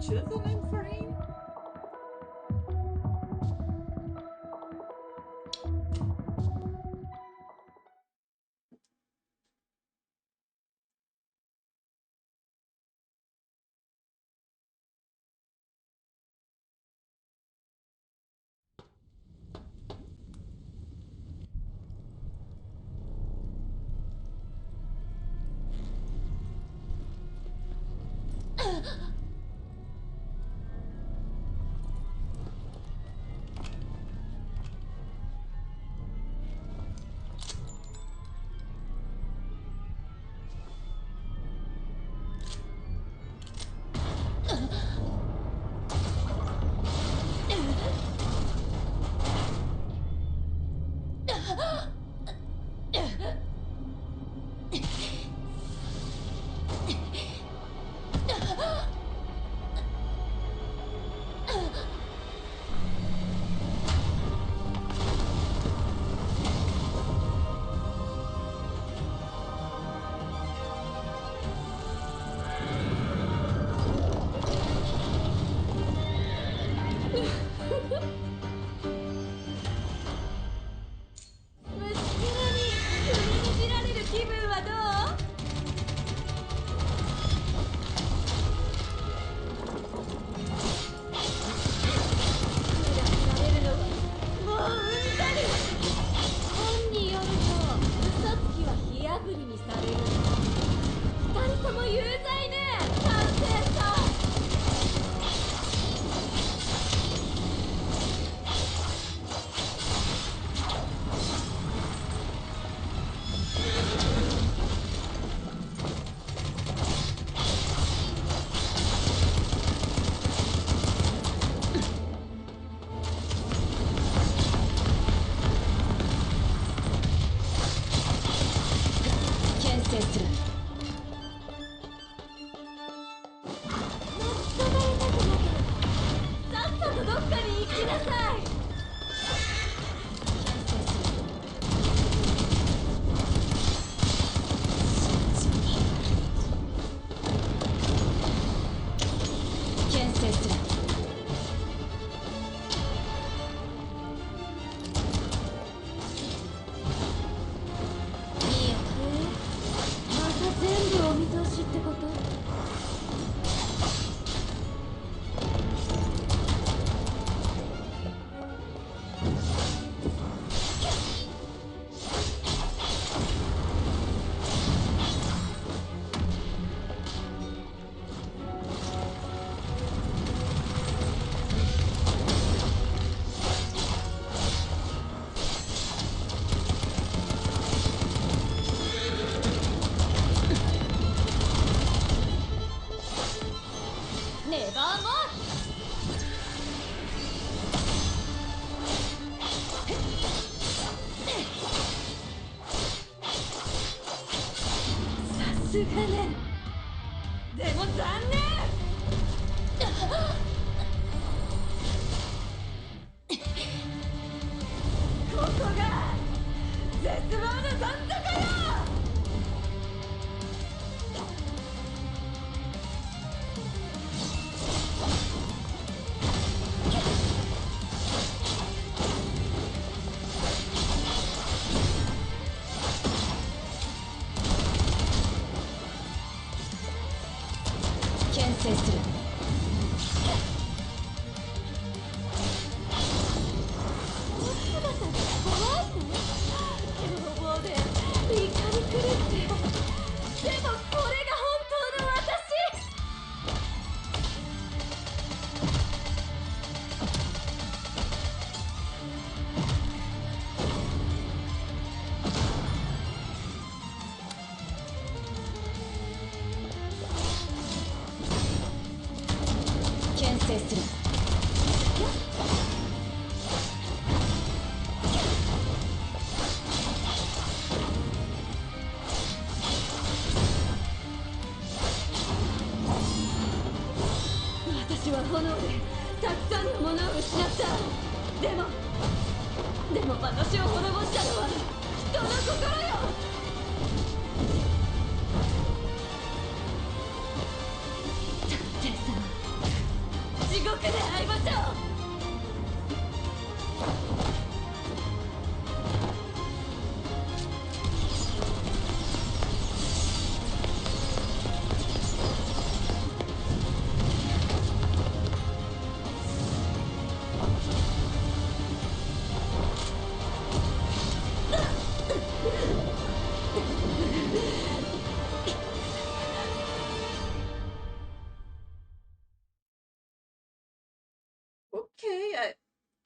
choose a name for him?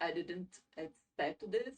I didn't expect this.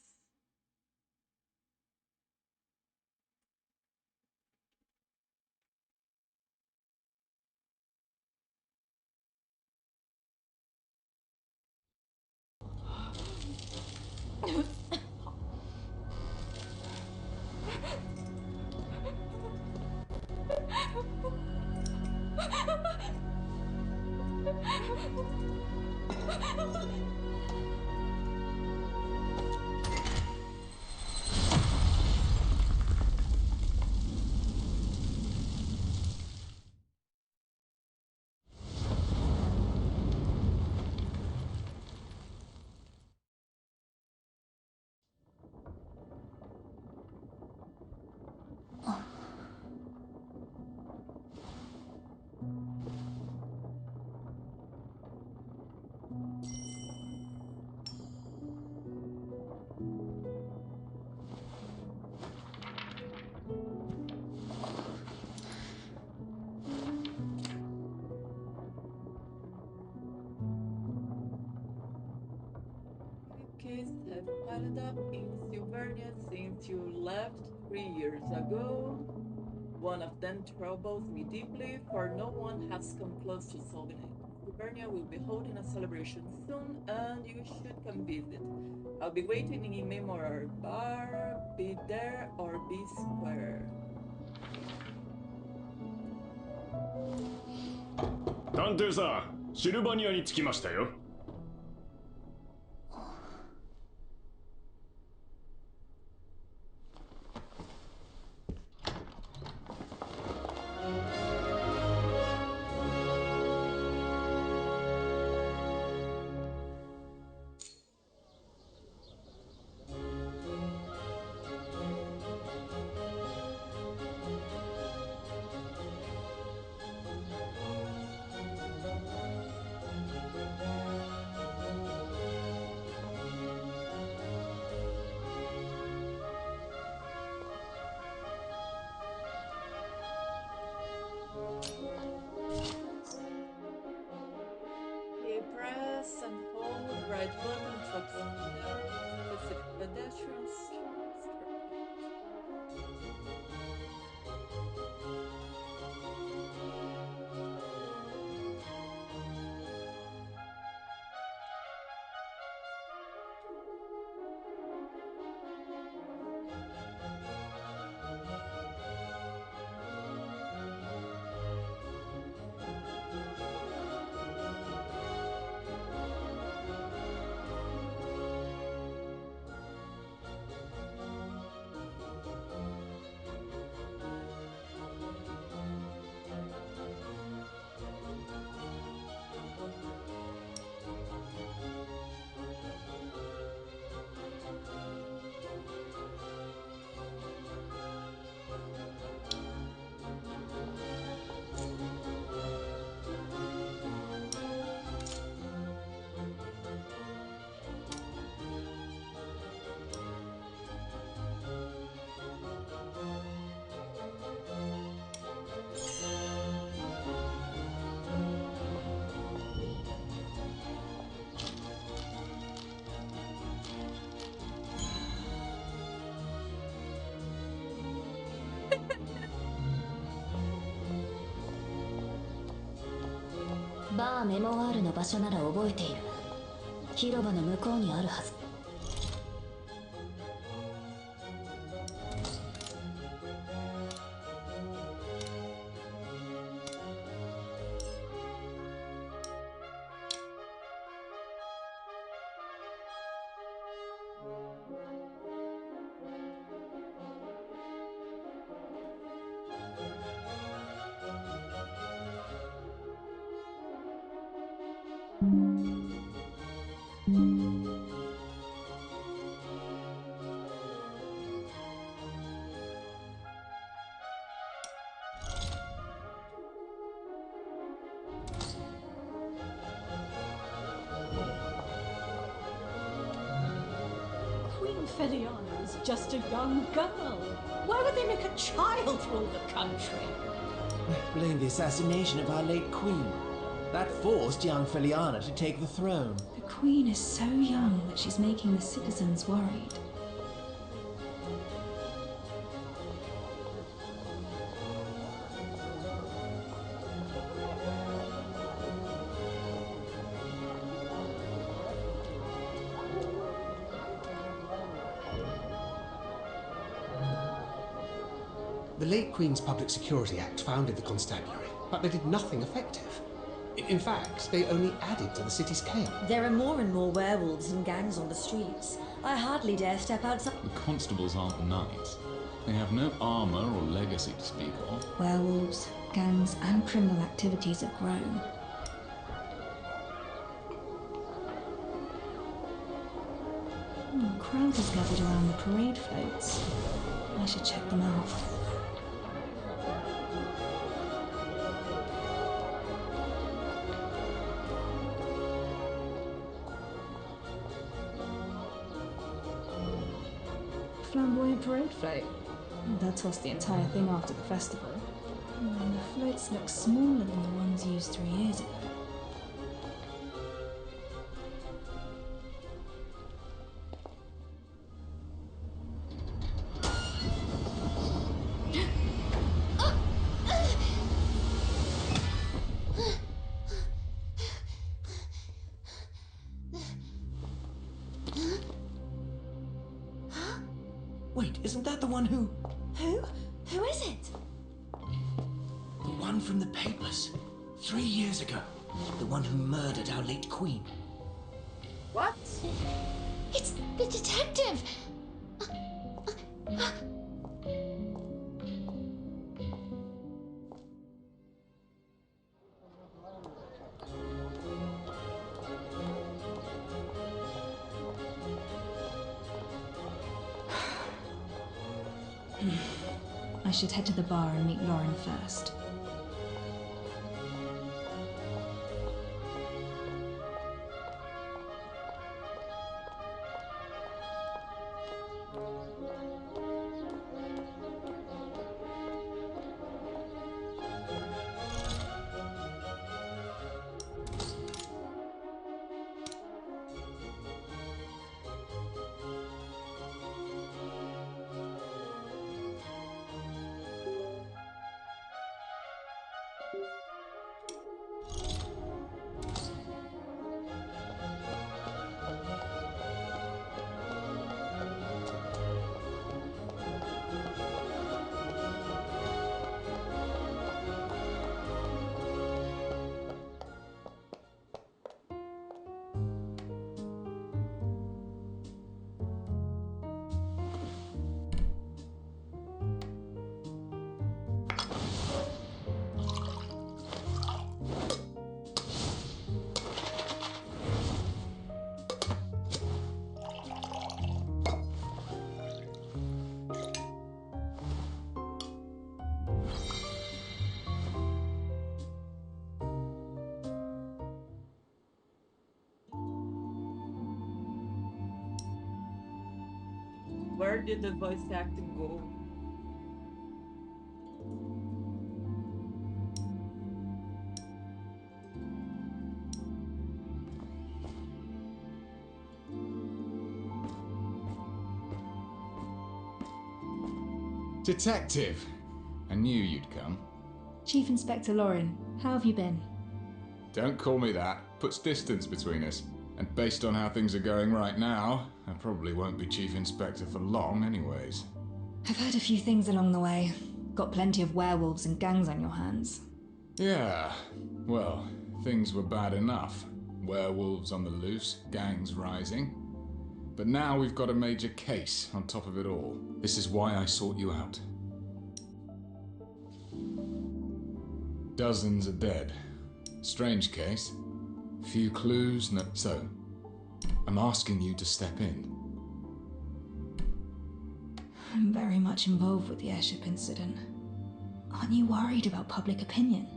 Kids have piled up in Sylvania since you left 3 years ago. One of them troubles me deeply, for no one has come close to solving it. Sylvania will be holding a celebration soon, and you should come visit. I'll be waiting in Memorial Bar. Be there or be square. 探偵さん、シルバニアに着きましたよ。Press and hold right button to observe specific pedestrian structure.バーメモワールの場所なら覚えている。広場の向こうにあるはず。Queen Feliana is just a young girl. Why would they make a child rule the country? Blame the assassination of our late queen. That forced young Feliana to take the throne. The Queen is so young that she's making the citizens worried. The late Queen's Public Security Act founded the constabulary, but they did nothing effective. In fact, they only added to the city's chaos. There are more and more werewolves and gangs on the streets. I hardly dare step outside. The constables aren't knights. They have no armour or legacy to speak of. Werewolves, gangs, and criminal activities have grown. A crowd has gathered around the parade floats. I should check them out. Flamboyant parade float. They'll toss the entire thing after the festival. And the floats look smaller than the ones used 3 years ago. Wait, isn't that the one who... Who? Who is it? The one from the papers. 3 years ago. The one who murdered our late Queen. What? It's the detective! I should head to the bar and meet Lauren first. Where did the voice acting go? Detective! I knew you'd come. Chief Inspector Lauren, how have you been? Don't call me that. Puts distance between us. And based on how things are going right now, I probably won't be Chief Inspector for long anyways. I've heard a few things along the way. Got plenty of werewolves and gangs on your hands. Yeah, well, things were bad enough. Werewolves on the loose, gangs rising. But now we've got a major case on top of it all. This is why I sought you out. Dozens are dead. Strange case. Few clues, no. So, I'm asking you to step in. I'm very much involved with the airship incident. Aren't you worried about public opinion?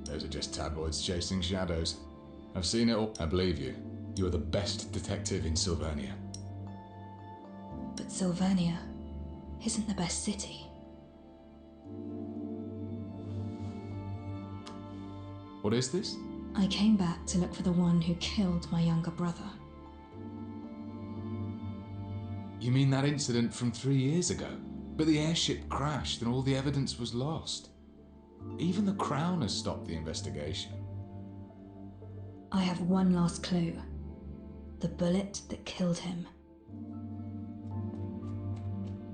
Those are just tabloids chasing shadows. I've seen it all. I believe you. You are the best detective in Sylvania. But Sylvania isn't the best city. What is this? I came back to look for the one who killed my younger brother. You mean that incident from 3 years ago? But the airship crashed and all the evidence was lost. Even the Crown has stopped the investigation. I have one last clue. The bullet that killed him.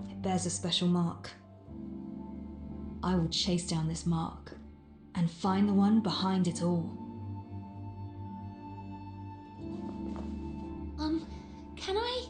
It bears a special mark. I will chase down this mark and find the one behind it all. Can I?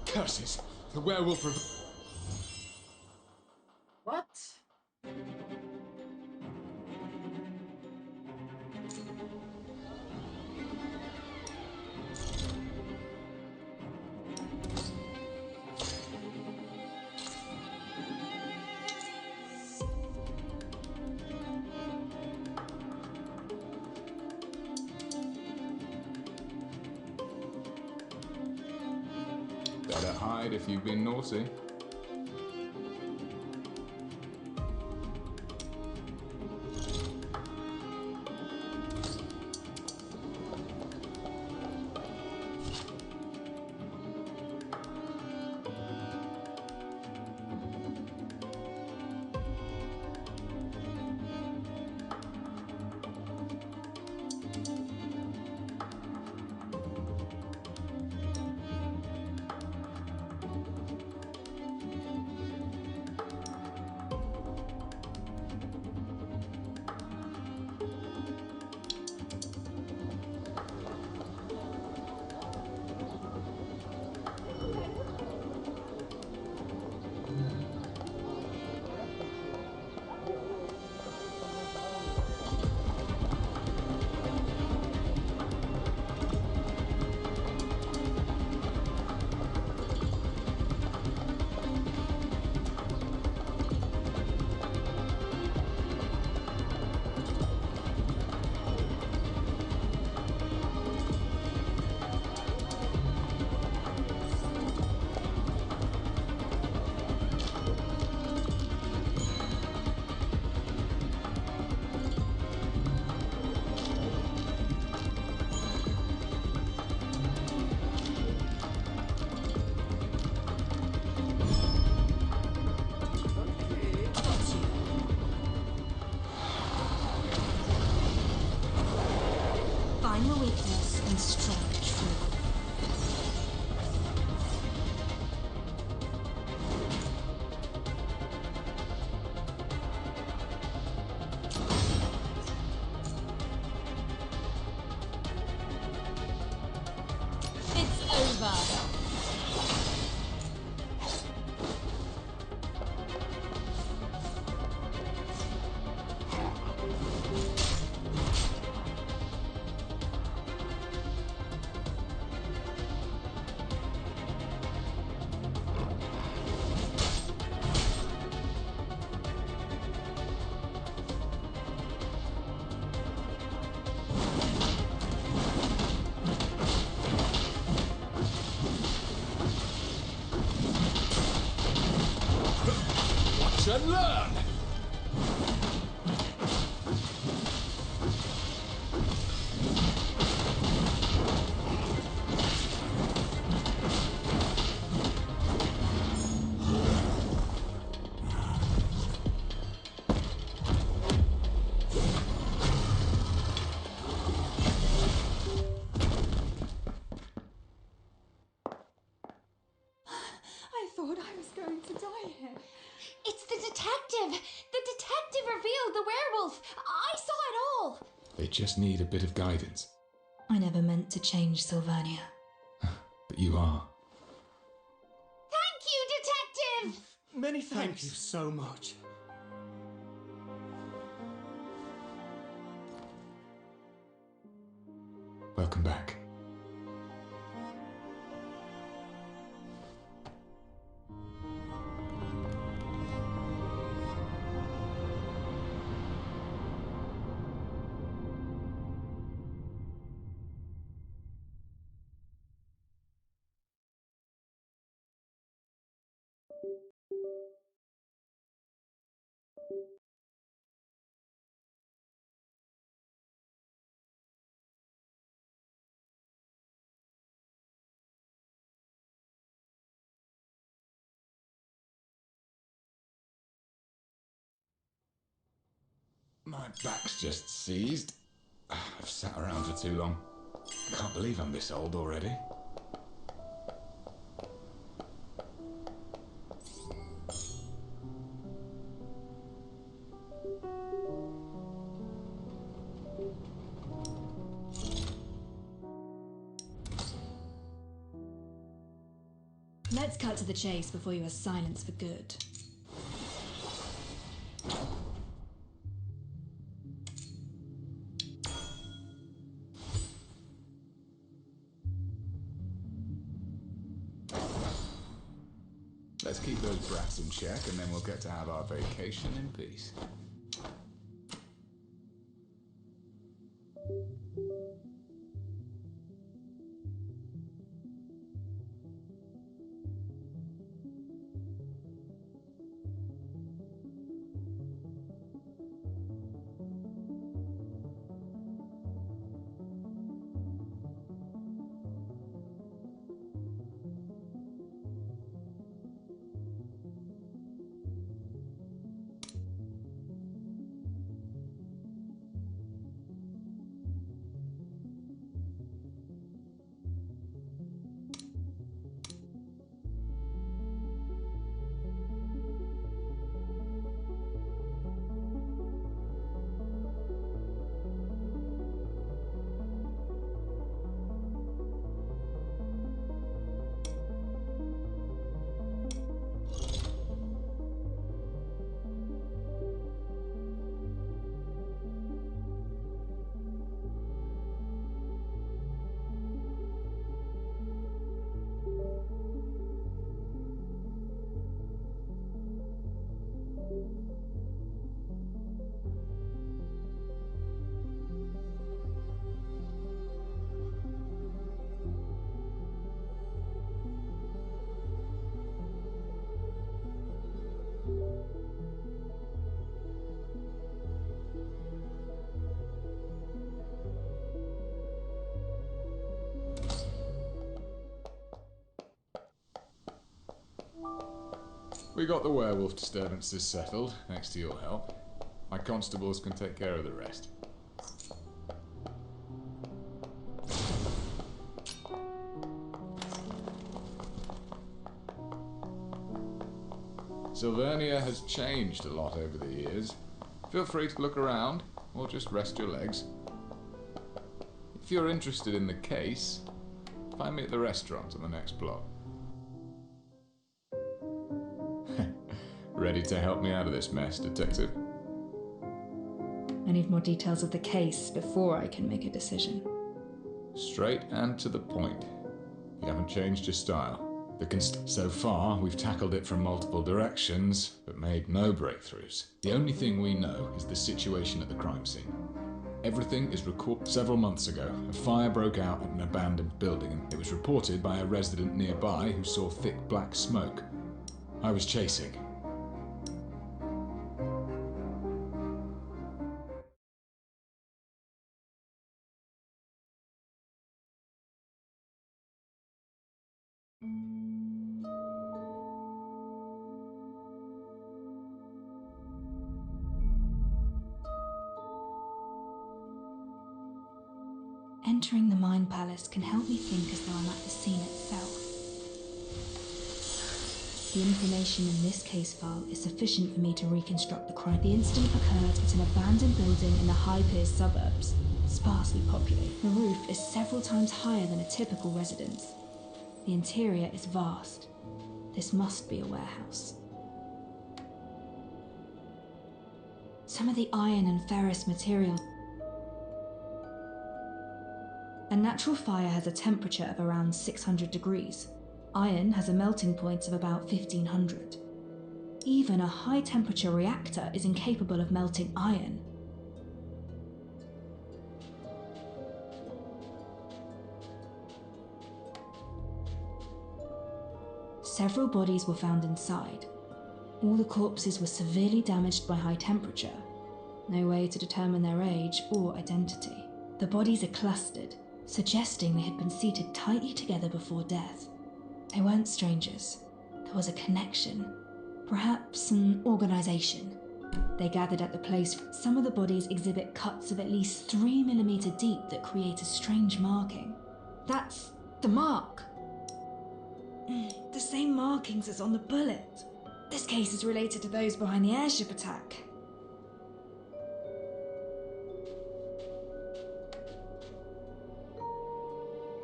Curses! The werewolf What? Better hide if you've been naughty. Find the weakness and strike true. It's over. Watch and learn! I thought I was going to die here. It's the detective! The detective revealed the werewolf! I saw it all! They just need a bit of guidance. I never meant to change Sylvania. But you are. Thank you, detective! Many thanks. Thank you so much. Welcome back. My back's just seized. I've sat around for too long. I can't believe I'm this old already. Let's cut to the chase before you are silenced for good. Let's keep those brats in check and then we'll get to have our vacation in peace. We got the werewolf disturbances settled, thanks to your help. My constables can take care of the rest. Sylvernia has changed a lot over the years. Feel free to look around, or just rest your legs. If you're interested in the case, find me at the restaurant on the next block. Ready to help me out of this mess, Detective? I need more details of the case before I can make a decision. Straight and to the point. You haven't changed your style. So far, we've tackled it from multiple directions, but made no breakthroughs. The only thing we know is the situation at the crime scene. Everything is recorded. Several months ago, a fire broke out at an abandoned building, and it was reported by a resident nearby who saw thick black smoke. I was chasing. Entering the Mind Palace can help me think as though I'm at the scene itself. The information in this case file is sufficient for me to reconstruct the crime. The incident occurred at an abandoned building in the High Piers suburbs, sparsely populated. The roof is several times higher than a typical residence. The interior is vast. This must be a warehouse. Some of the iron and ferrous materials A natural fire has a temperature of around 600 degrees. Iron has a melting point of about 1500. Even a high-temperature reactor is incapable of melting iron. Several bodies were found inside. All the corpses were severely damaged by high temperature. No way to determine their age or identity. The bodies are clustered, suggesting they had been seated tightly together before death. They weren't strangers. There was a connection, perhaps an organisation. They gathered at the place. Some of the bodies exhibit cuts of at least 3 millimeter deep that create a strange marking. That's the mark. The same markings as on the bullet. This case is related to those behind the airship attack.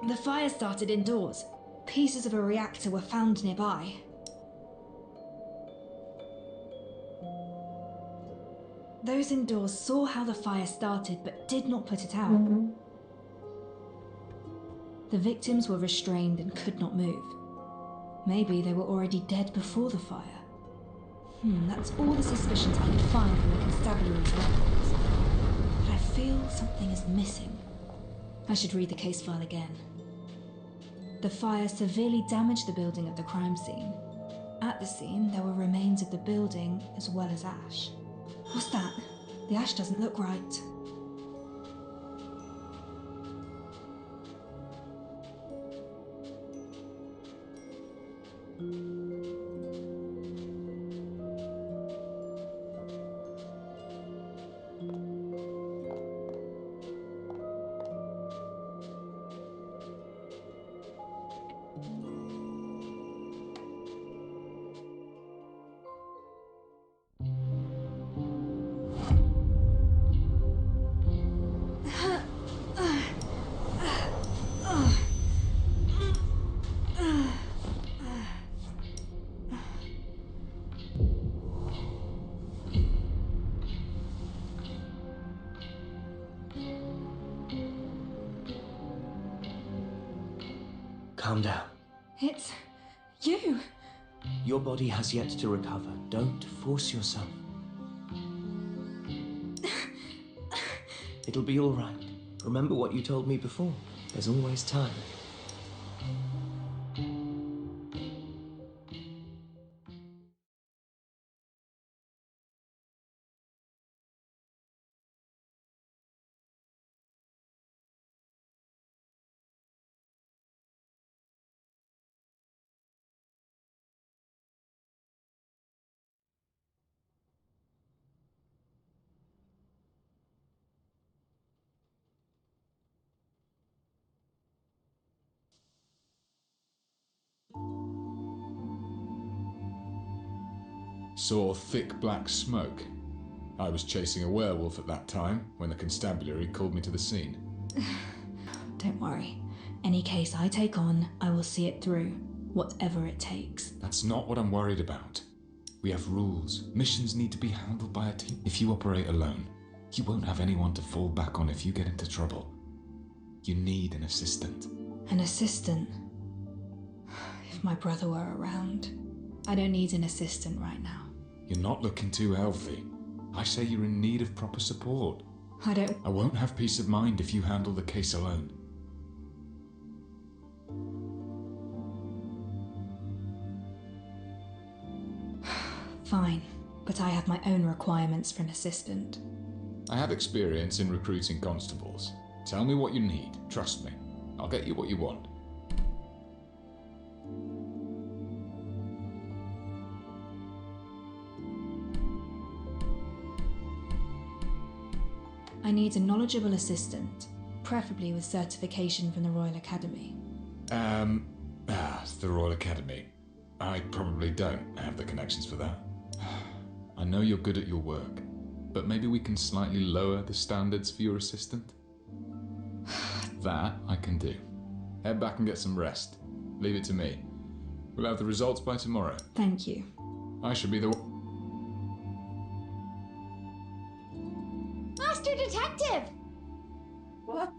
The fire started indoors. Pieces of a reactor were found nearby. Those indoors saw how the fire started but did not put it out. The victims were restrained and could not move. Maybe they were already dead before the fire. That's all the suspicions I could find from the constabulary's records. But I feel something is missing. I should read the case file again. The fire severely damaged the building at the crime scene. At the scene, there were remains of the building as well as ash. What's that? The ash doesn't look right. Calm down. It's you. Your body has yet to recover. Don't force yourself. It'll be all right. Remember what you told me before. There's always time. Saw thick black smoke. I was chasing a werewolf at that time when the constabulary called me to the scene. Don't worry. Any case I take on, I will see it through, whatever it takes. That's not what I'm worried about. We have rules. Missions need to be handled by a team. If you operate alone, you won't have anyone to fall back on if you get into trouble. You need an assistant. An assistant? If my brother were around. I don't need an assistant right now. You're not looking too healthy. I say you're in need of proper support. I won't have peace of mind if you handle the case alone. Fine, but I have my own requirements for an assistant. I have experience in recruiting constables. Tell me what you need. Trust me. I'll get you what you want. I need a knowledgeable assistant, preferably with certification from the Royal Academy. The Royal Academy. I probably don't have the connections for that. I know you're good at your work, but maybe we can slightly lower the standards for your assistant? That I can do. Head back and get some rest. Leave it to me. We'll have the results by tomorrow. Thank you. I should be the Master Detective! What?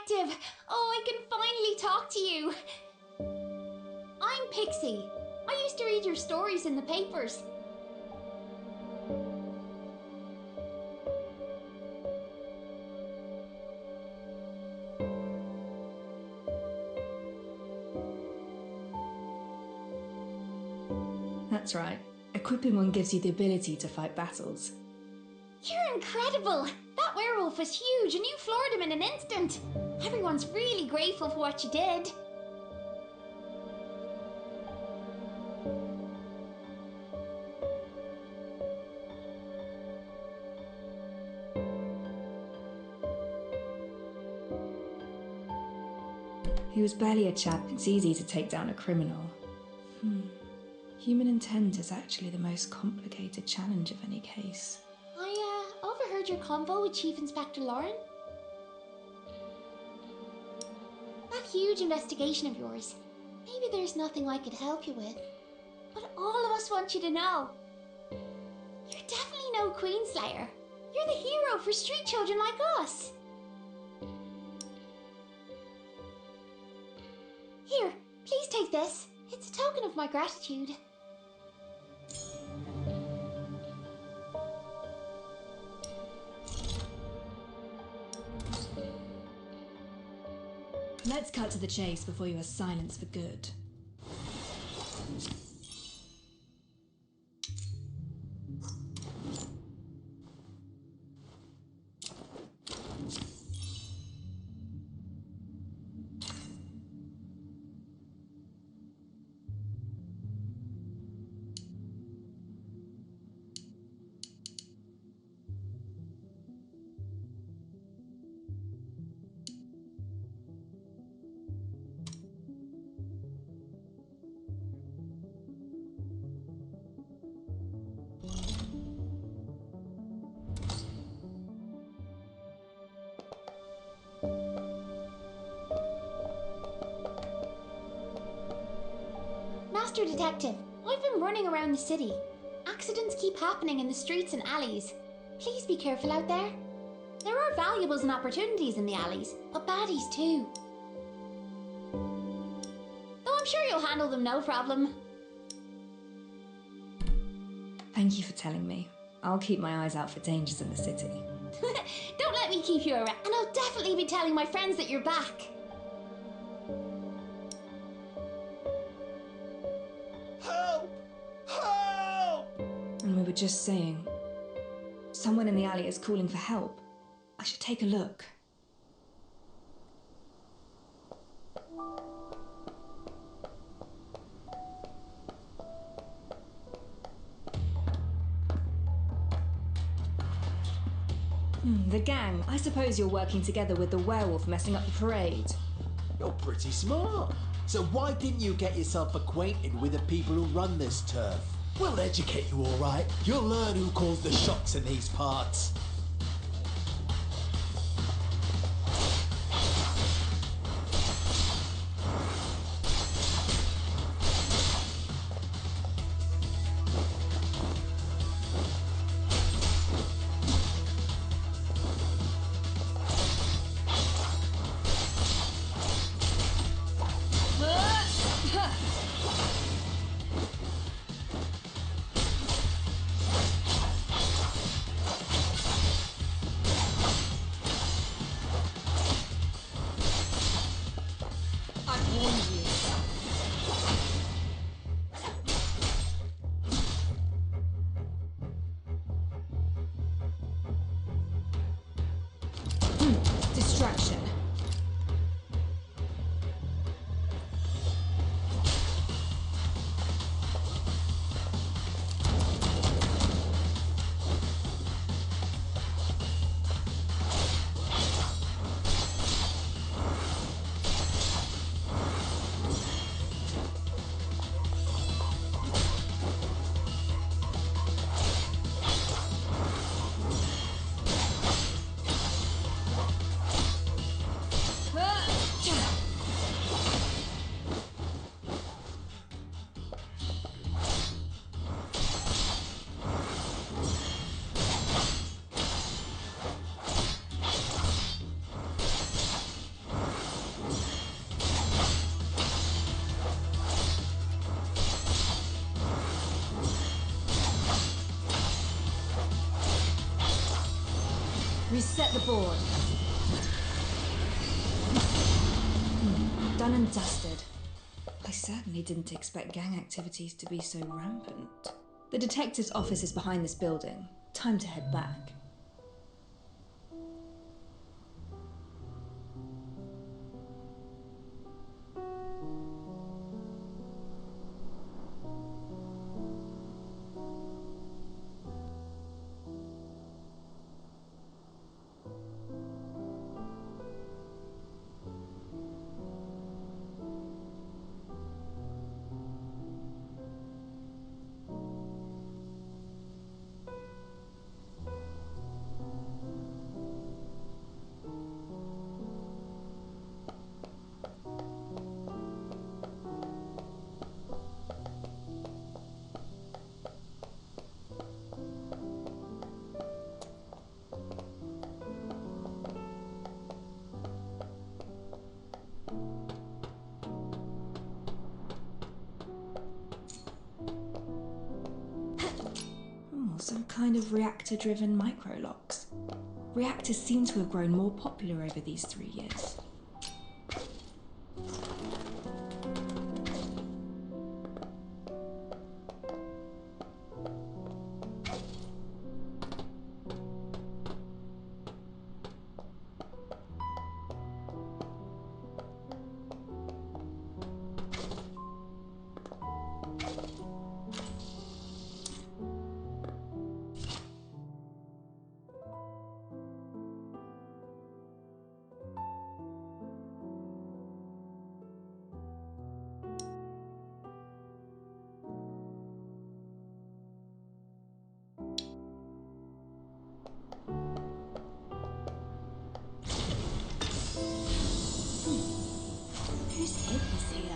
Detective! Oh, I can finally talk to you. I'm Pixie. I used to read your stories in the papers. That's right. Equipping one gives you the ability to fight battles. You're incredible! That werewolf was huge and you floored him in an instant. Everyone's really grateful for what you did. He was barely a chap. It's easy to take down a criminal. Human intent is actually the most complicated challenge of any case. I overheard your convo with Chief Inspector Lauren. That huge investigation of yours. Maybe there's nothing I could help you with. But all of us want you to know. You're definitely no Queenslayer. You're the hero for street children like us. Here, please take this. It's a token of my gratitude. Let's cut to the chase before you are silenced for good. Master Detective, I've been running around the city. Accidents keep happening in the streets and alleys. Please be careful out there. There are valuables and opportunities in the alleys, but baddies too. Though I'm sure you'll handle them no problem. Thank you for telling me. I'll keep my eyes out for dangers in the city. Don't let me keep you around, and I'll definitely be telling my friends that you're back. Help! Help! And we were just saying, someone in the alley is calling for help. I should take a look. The gang. I suppose you're working together with the werewolf messing up the parade. You're pretty smart. So why didn't you get yourself acquainted with the people who run this turf? We'll educate you all right. You'll learn who calls the shots in these parts. Reset the board. Done and dusted. I certainly didn't expect gang activities to be so rampant. The detective's office is behind this building. Time to head back. Some kind of reactor-driven micro-locks. Reactors seem to have grown more popular over these 3 years. Whose head is here?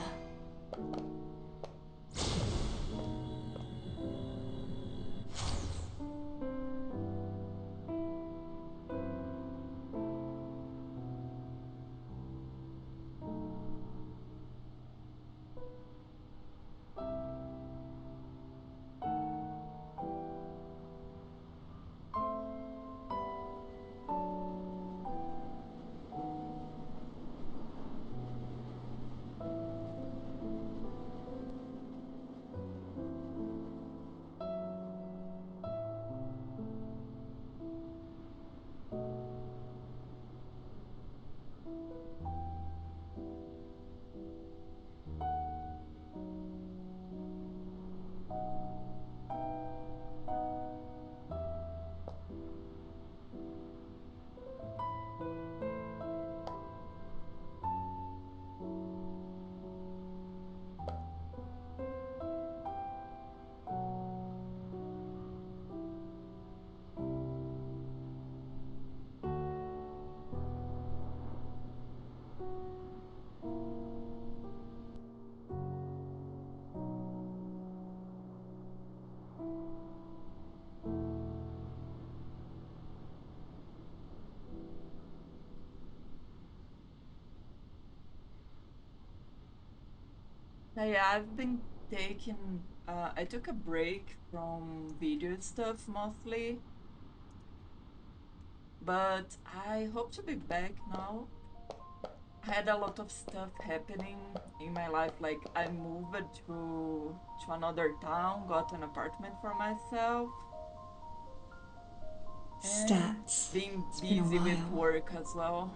Yeah, I've been taking, I took a break from video stuff mostly, but I hope to be back now. I had a lot of stuff happening in my life, like I moved to another town, got an apartment for myself, and Stats. being It's been a busy with while. work as well.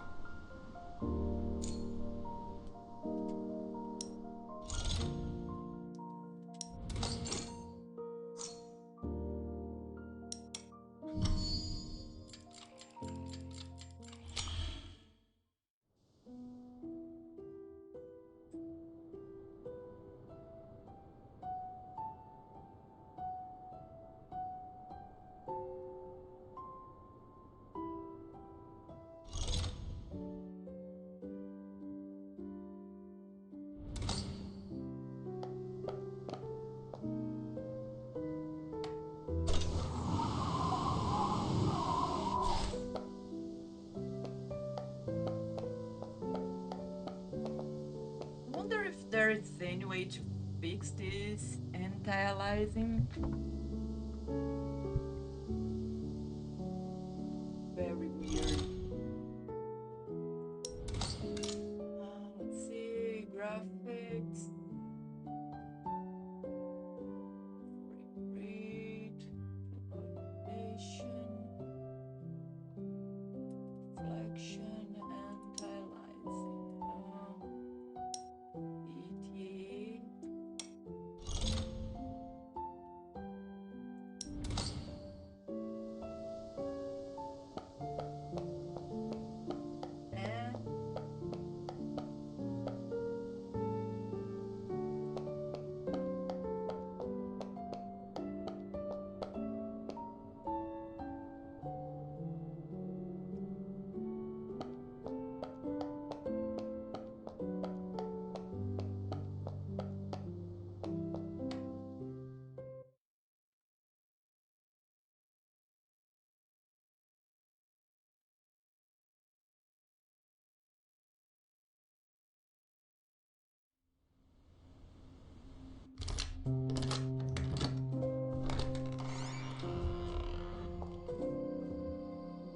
I wonder if there is any way to fix this anti-aliasing. very weird. Let's see, graphics. Frame rate, animation, reflection, anti-aliasing. ETA.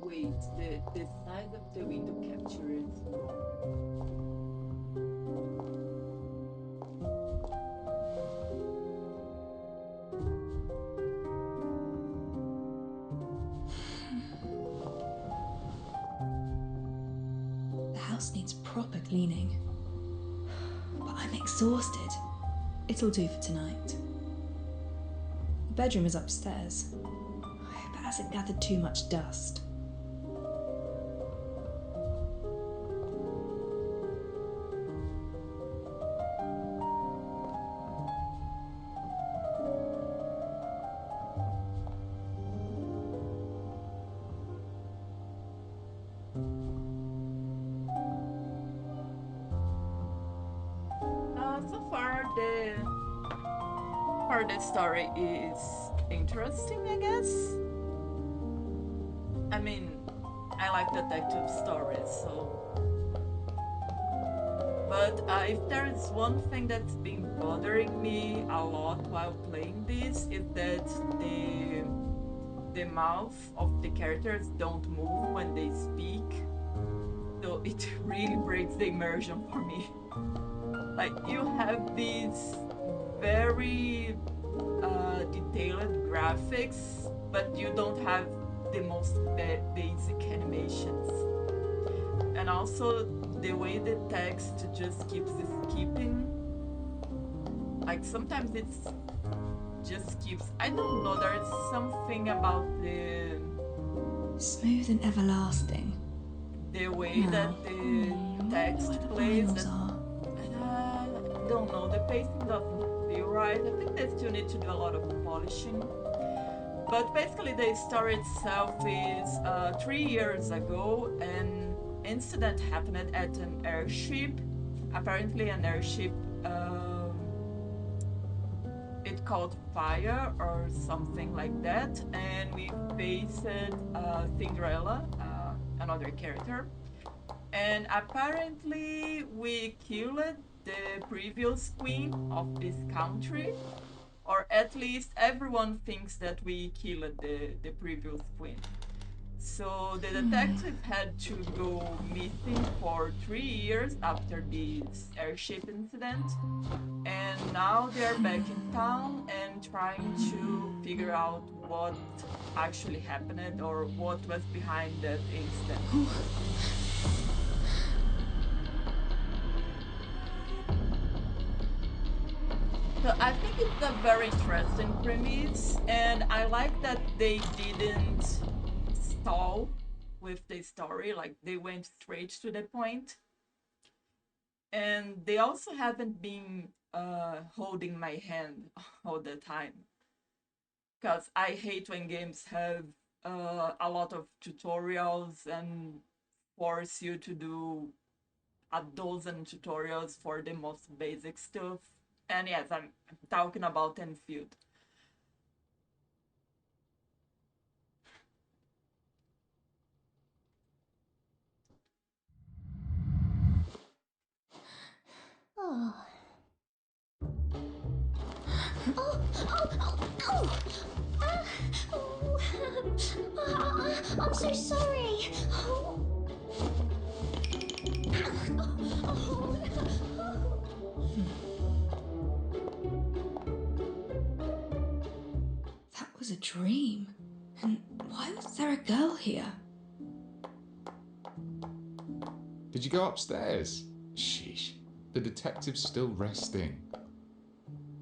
Wait, the size of the window capture is wrong. The house needs proper cleaning. But I'm exhausted. It'll do for tonight. The bedroom is upstairs. I hope it hasn't gathered too much dust. So far the story is interesting, I guess. I mean, I like detective stories, so. But if there is one thing that's been bothering me a lot while playing this, is that the mouth of the characters don't move when they speak. So it really breaks the immersion for me. Like, you have these very detailed graphics, but you don't have the most basic animations. And also, the way the text just keeps skipping. Like, sometimes it's just keeps. I don't know, there's something about the Smooth and everlasting. The way that the text plays. That, I don't know, the pacing doesn't feel right. I think they still need to do a lot of polishing. But basically, the story itself is 3 years ago, an incident happened at an airship. Apparently, an airship. It caught fire or something like that, and we faced Cinderella, another character, and apparently we killed the previous queen of this country, or at least everyone thinks that we killed the previous queen. So the detective had to go missing for 3 years after this airship incident, and now they're back in town and trying to figure out what actually happened or what was behind that incident. So I think it's a very interesting premise, and I like that they didn't stall with the story, like they went straight to the point. And they also haven't been holding my hand all the time, because I hate when games have a lot of tutorials and force you to do a dozen tutorials for the most basic stuff. And yes, I'm talking about Enfield. Oh. Oh, oh, oh, oh. Ah, oh. I'm so sorry. That was a dream. And why was there a girl here? Did you go upstairs? Sheesh. The detective's still resting.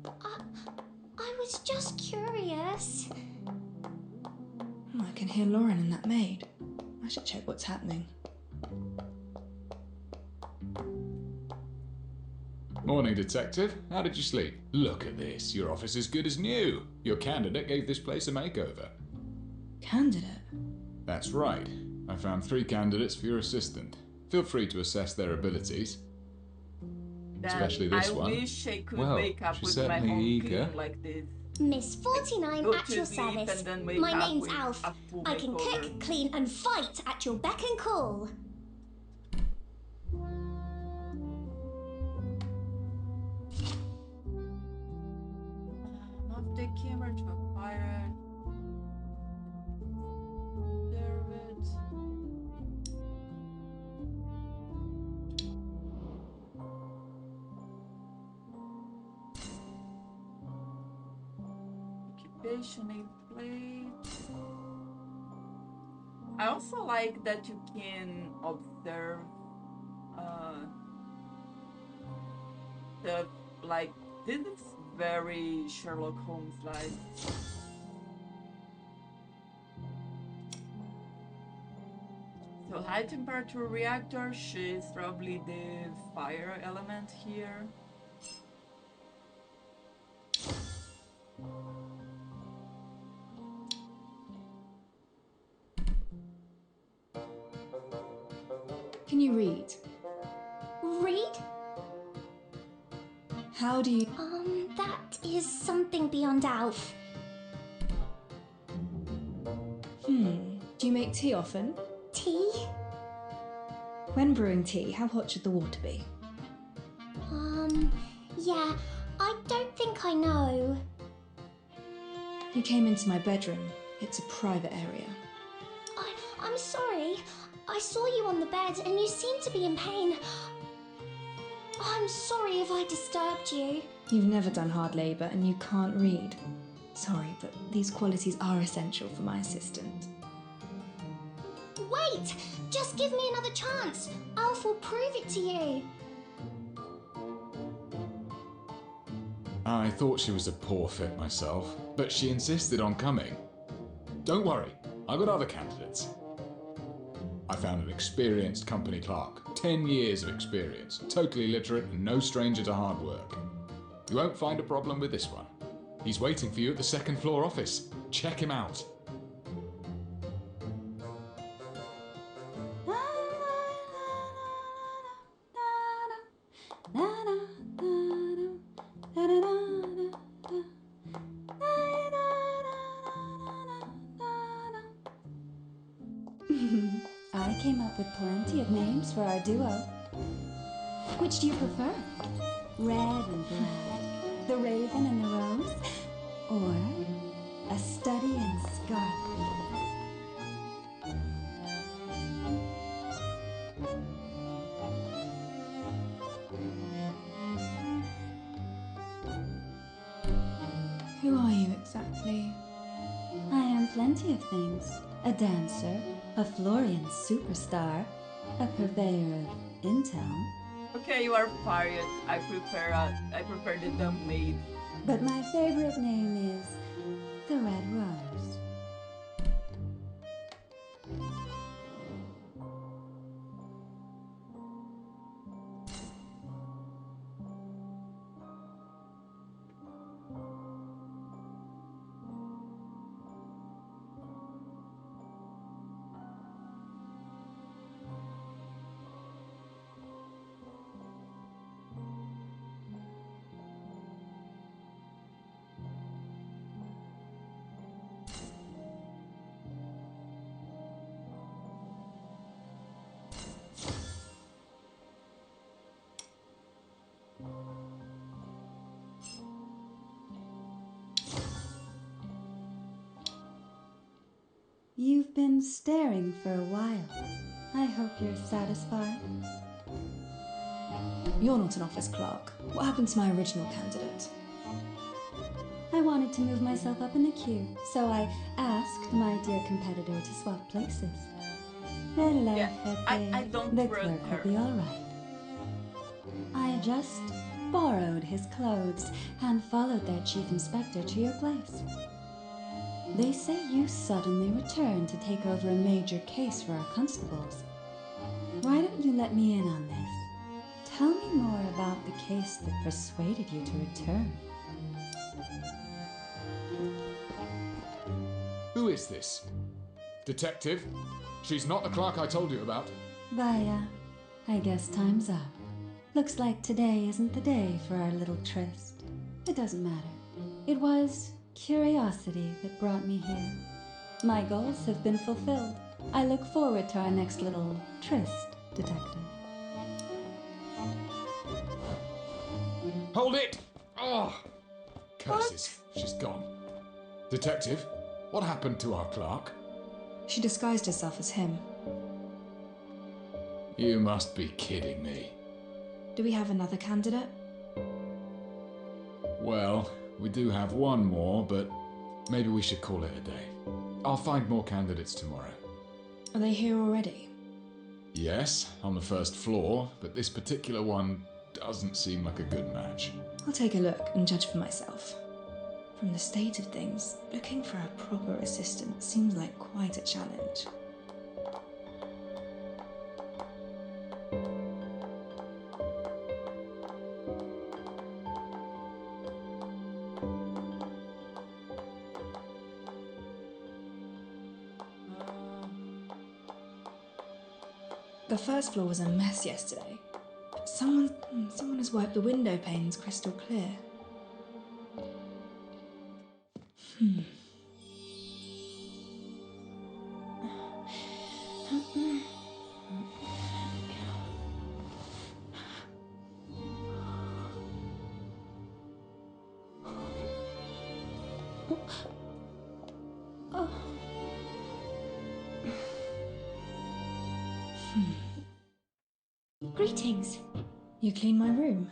I was just curious. I can hear Lauren and that maid. I should check what's happening. Morning, detective. How did you sleep? Look at this. Your office is good as new. Your candidate gave this place a makeover. Candidate? That's right. I found 3 candidates for your assistant. Feel free to assess their abilities. Especially this one. I wish I could Well, wake up she's with my certainly home eager. clean like this. Miss 49 Go at to your sleep service. and then wake My up name's with Alf. a full I can makeover. cook, clean, and fight at your beck and call. Move the camera to a pirate. Observe it. Occupation nameplate. I also like that you can observe the like this is very Sherlock Holmes like. So high temperature reactor, she's probably the fire element here. Can you read? Read? How do you... That is something beyond Alf. Do you make tea often? Tea? When brewing tea, how hot should the water be? Yeah, I don't think I know. You came into my bedroom. It's a private area. I'm sorry. I saw you on the bed and you seemed to be in pain. I'm sorry if I disturbed you. You've never done hard labour and you can't read. Sorry, but these qualities are essential for my assistant. Wait! Just give me another chance. Alf will prove it to you. I thought she was a poor fit myself, but she insisted on coming. Don't worry, I got other candidates. I found an experienced company clerk, 10 years of experience, totally literate and no stranger to hard work. You won't find a problem with this one. He's waiting for you at the 2nd floor office. Check him out. I came up with plenty of names for our duo. Which do you prefer? Red and black, the raven and the rose, or a study and scarlet? Who are you exactly? I am plenty of things. A dancer, a Florian superstar, a purveyor of intel. Okay, you are fired. I prefer the dumb maid. But my favorite name is the Red Rose. You've been staring for a while. I hope you're satisfied. You're not an office clerk. What happened to my original candidate? I wanted to move myself up in the queue, so I asked my dear competitor to swap places. I don't The trust clerk her. will be all right. I just borrowed his clothes and followed their chief inspector to your place. They say you suddenly returned to take over a major case for our constables. Why don't you let me in on this? Tell me more about the case that persuaded you to return. Who is this? Detective? She's not the clerk I told you about. Baya, I guess time's up. Looks like today isn't the day for our little tryst. It doesn't matter. It was curiosity that brought me here. My goals have been fulfilled. I look forward to our next little tryst, detective. Hold it! Oh! Curses. She's gone. Detective, what happened to our clerk? She disguised herself as him. You must be kidding me. Do we have another candidate? Well, we do have one more, but maybe we should call it a day. I'll find more candidates tomorrow. Are they here already? Yes, on the first floor, but this particular one doesn't seem like a good match. I'll take a look and judge for myself. From the state of things, looking for a proper assistant seems like quite a challenge. The first floor was a mess yesterday. But someone has wiped the window panes crystal clear. Greetings. You cleaned my room?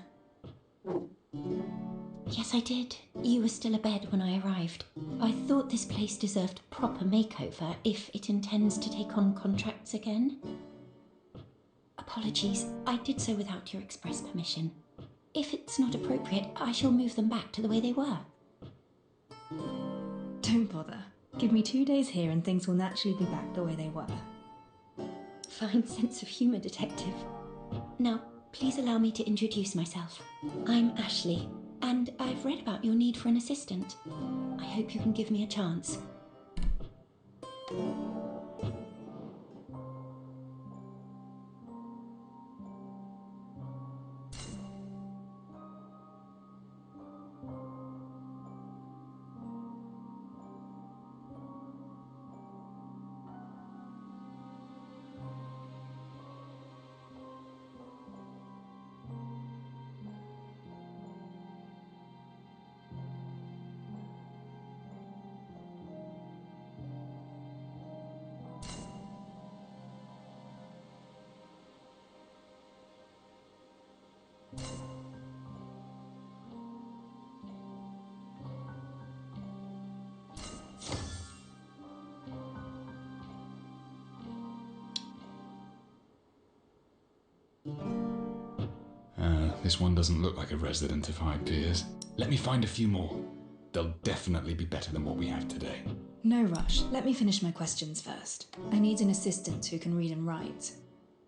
Yes, I did. You were still abed when I arrived. I thought this place deserved a proper makeover if it intends to take on contracts again. Apologies, I did so without your express permission. If it's not appropriate, I shall move them back to the way they were. Don't bother. Give me 2 days here and things will naturally be back the way they were. Fine sense of humour, Detective. Now, please allow me to introduce myself. I'm Ashley, and I've read about your need for an assistant. I hope you can give me a chance. This one doesn't look like a resident of High Piers. Let me find a few more. They'll definitely be better than what we have today. No rush. Let me finish my questions first. I need an assistant who can read and write.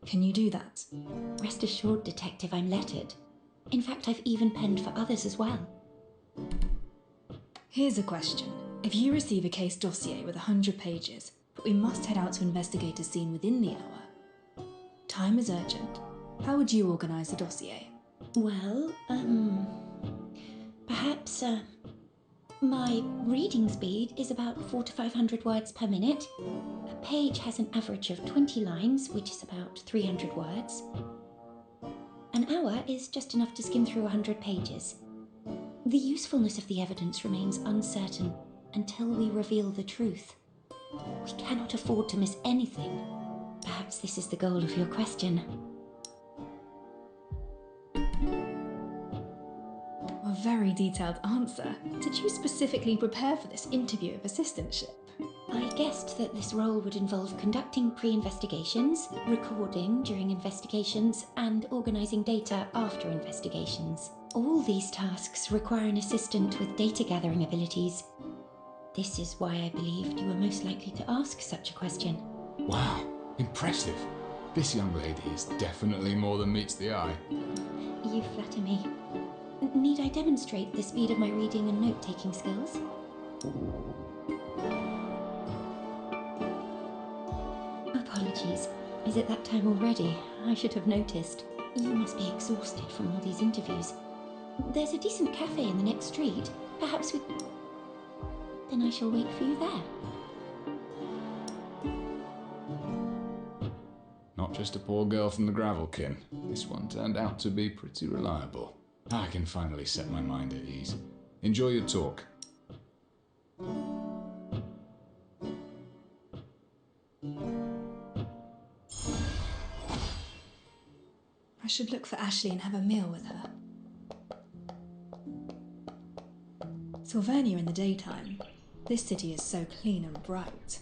Can you do that? Rest assured, Detective, I'm lettered. In fact, I've even penned for others as well. Here's a question. If you receive a case dossier with 100 pages, but we must head out to investigate a scene within the hour. Time is urgent. How would you organise the dossier? Well, perhaps, my reading speed is about 400 to 500 words per minute. A page has an average of 20 lines, which is about 300 words. An hour is just enough to skim through 100 pages. The usefulness of the evidence remains uncertain until we reveal the truth. We cannot afford to miss anything. Perhaps this is the goal of your question. A very detailed answer. Did you specifically prepare for this interview of assistantship? I guessed that this role would involve conducting pre-investigations, recording during investigations, and organising data after investigations. All these tasks require an assistant with data gathering abilities. This is why I believed you were most likely to ask such a question. Wow, impressive. This young lady is definitely more than meets the eye. You flatter me. Need I demonstrate the speed of my reading and note-taking skills? Apologies. Is it that time already? I should have noticed. You must be exhausted from all these interviews. There's a decent cafe in the next street. Perhaps we... Then I shall wait for you there. Not just a poor girl from the Gravelkin. This one turned out to be pretty reliable. I can finally set my mind at ease. Enjoy your talk. I should look for Ashley and have a meal with her. Sylvania in the daytime. This city is so clean and bright.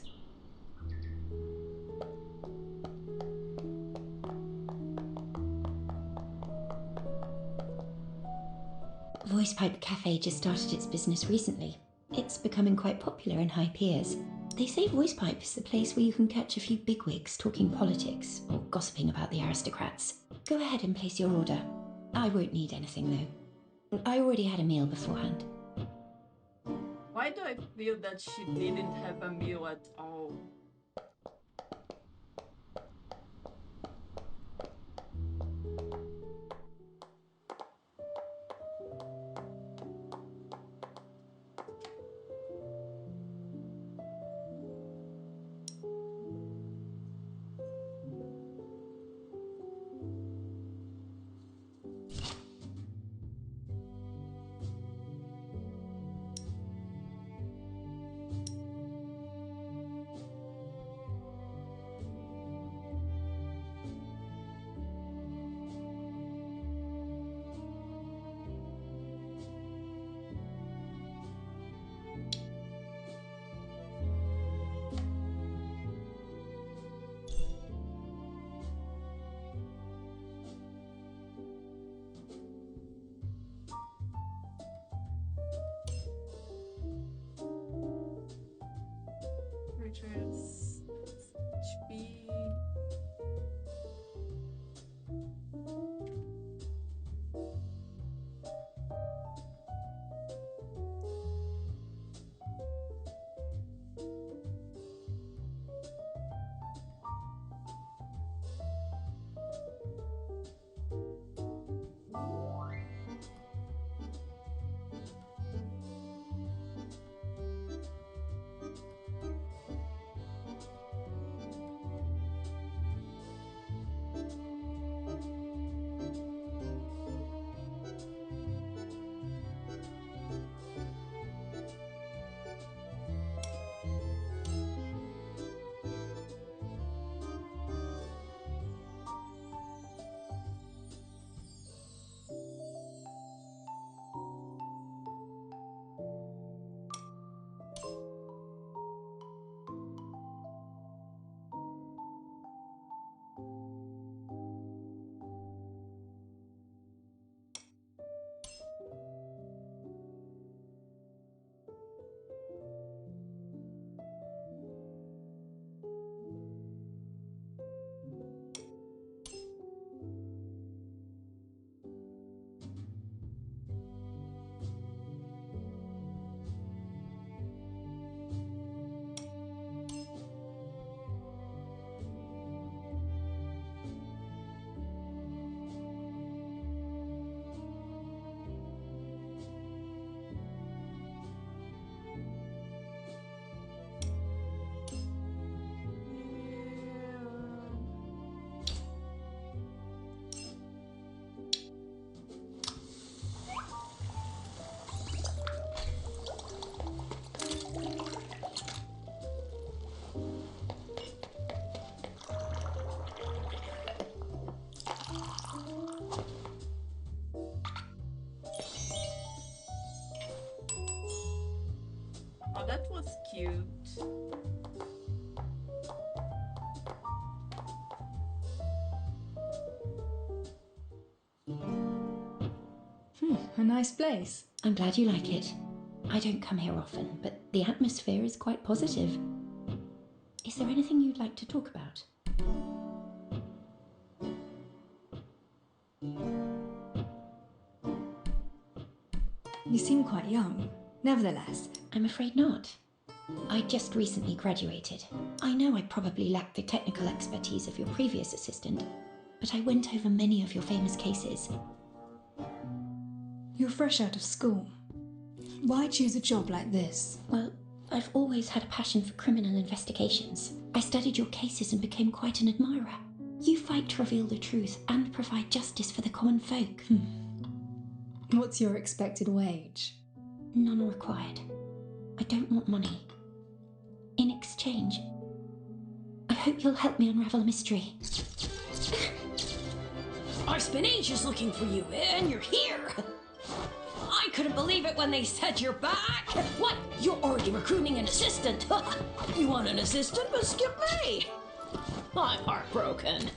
VoicePipe Cafe just started its business recently. It's becoming quite popular in High Piers. They say VoicePipe is the place where you can catch a few bigwigs talking politics or gossiping about the aristocrats. Go ahead and place your order. I won't need anything though. I already had a meal beforehand. Why do I feel that she didn't have a meal at all? Oh, that was cute. A nice place. I'm glad you like it. I don't come here often, but the atmosphere is quite positive. Is there anything you'd like to talk about? You seem quite young. Nevertheless, I'm afraid not. I just recently graduated. I know I probably lack the technical expertise of your previous assistant, but I went over many of your famous cases. you're fresh out of school. Why choose a job like this? Well, I've always had a passion for criminal investigations. I studied your cases and became quite an admirer. You fight to reveal the truth and provide justice for the common folk. What's your expected wage? None required. I don't want money. In exchange, I hope you'll help me unravel a mystery. I've spent ages looking for you, and you're here. I couldn't believe it when they said you're back. What? You're already recruiting an assistant? You want an assistant, but skip me. I'm heartbroken.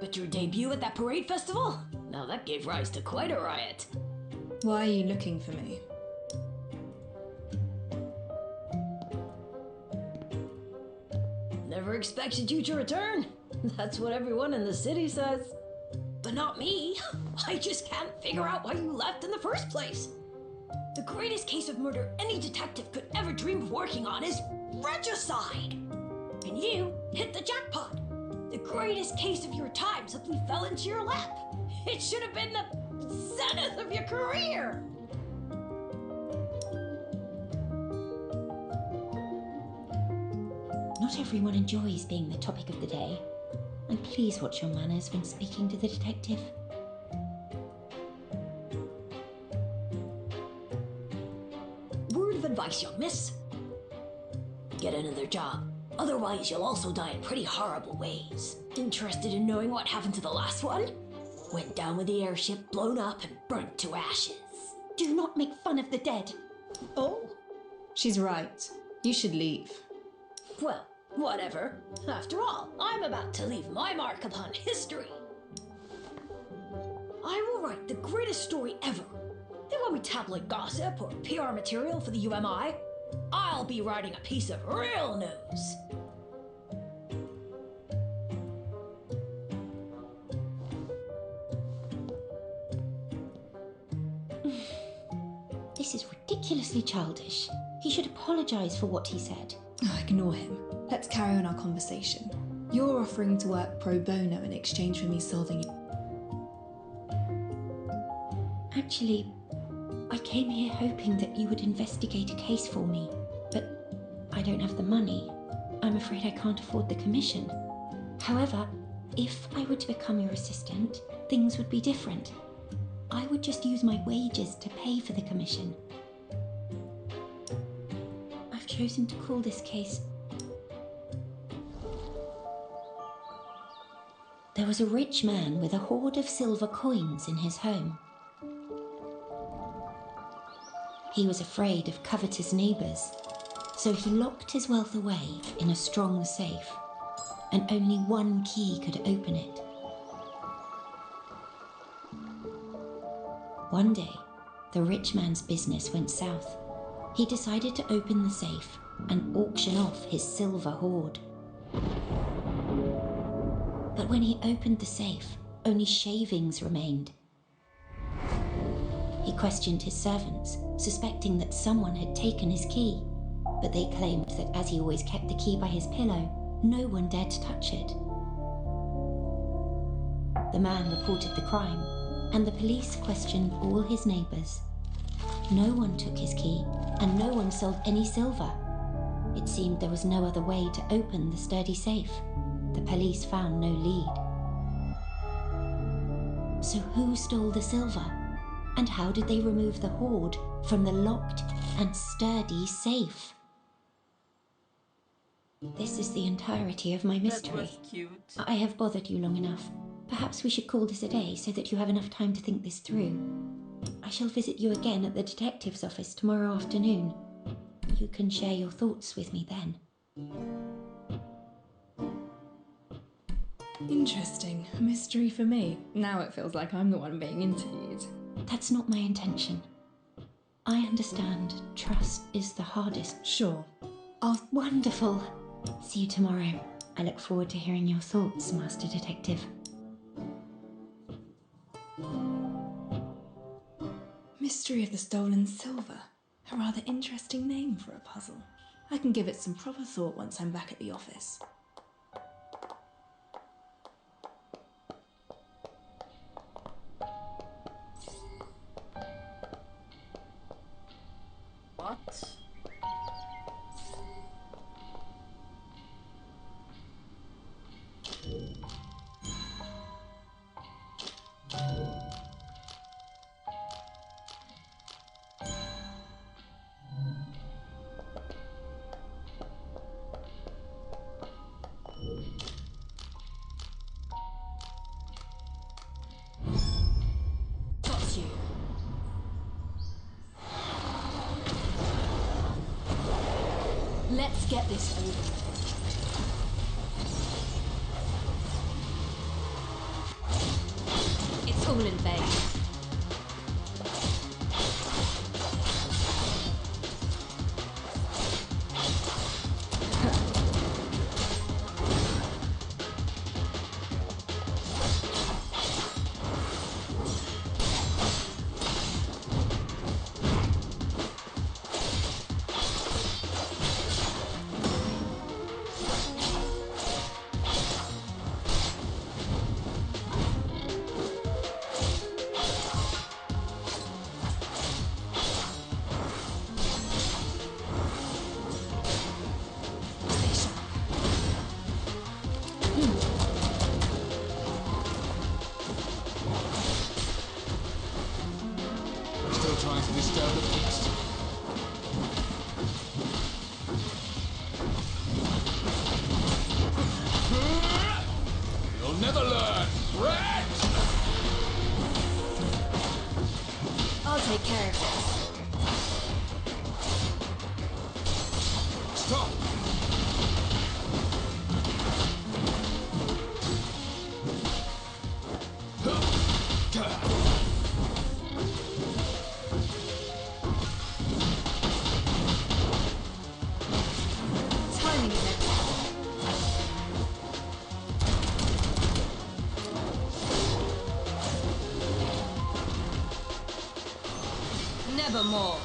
But your debut at that parade festival? Now that gave rise to quite a riot. Why are you looking for me? Never expected you to return. That's what everyone in the city says. But not me. I just can't figure out why you left in the first place. The greatest case of murder any detective could ever dream of working on is regicide. And you hit the jackpot. The greatest case of your time simply fell into your lap. It should have been the zenith of your career. Not everyone enjoys being the topic of the day. And please watch your manners when speaking to the detective. Word of advice, young miss. Get another job. Otherwise, you'll also die in pretty horrible ways. Interested in knowing what happened to the last one? Went down with the airship, blown up and burnt to ashes. Do not make fun of the dead. Oh? She's right. You should leave. Well, whatever. After all, I'm about to leave my mark upon history. I will write the greatest story ever. It won't be tabloid gossip or PR material for the UMI. I'll be writing a piece of real news. This is ridiculously childish. He should apologise for what he said. Ignore him. Let's carry on our conversation. You're offering to work pro bono in exchange for me solving it. Actually, I came here hoping that you would investigate a case for me, but I don't have the money. I'm afraid I can't afford the commission. However, if I were to become your assistant, things would be different. I would just use my wages to pay for the commission. I've chosen to call this case... There was a rich man with a hoard of silver coins in his home. He was afraid of covetous neighbours, so he locked his wealth away in a strong safe, and only one key could open it. One day, the rich man's business went south. He decided to open the safe and auction off his silver hoard. But when he opened the safe, only shavings remained. He questioned his servants, suspecting that someone had taken his key, but they claimed that as he always kept the key by his pillow, no one dared to touch it. The man reported the crime, and the police questioned all his neighbours. No one took his key, and no one sold any silver. It seemed there was no other way to open the sturdy safe. The police found no lead. So who stole the silver? And how did they remove the hoard from the locked, and sturdy safe. This is the entirety of my mystery. That was cute. I have bothered you long enough. Perhaps we should call this a day so that you have enough time to think this through. I shall visit you again at the detective's office tomorrow afternoon. You can share your thoughts with me then. Interesting. A mystery for me. Now it feels like I'm the one being interviewed. That's not my intention. I understand trust is the hardest. Sure. Wonderful. See you tomorrow. I look forward to hearing your thoughts, Master Detective. Mystery of the Stolen Silver. A rather interesting name for a puzzle. I can give it some proper thought once I'm back at the office. What? Got you. Let's get this over with. It's all in vain. Still trying to disturb the peace. You'll never learn! Red! I'll take care of this. Stop! Timing is everything. Nevermore.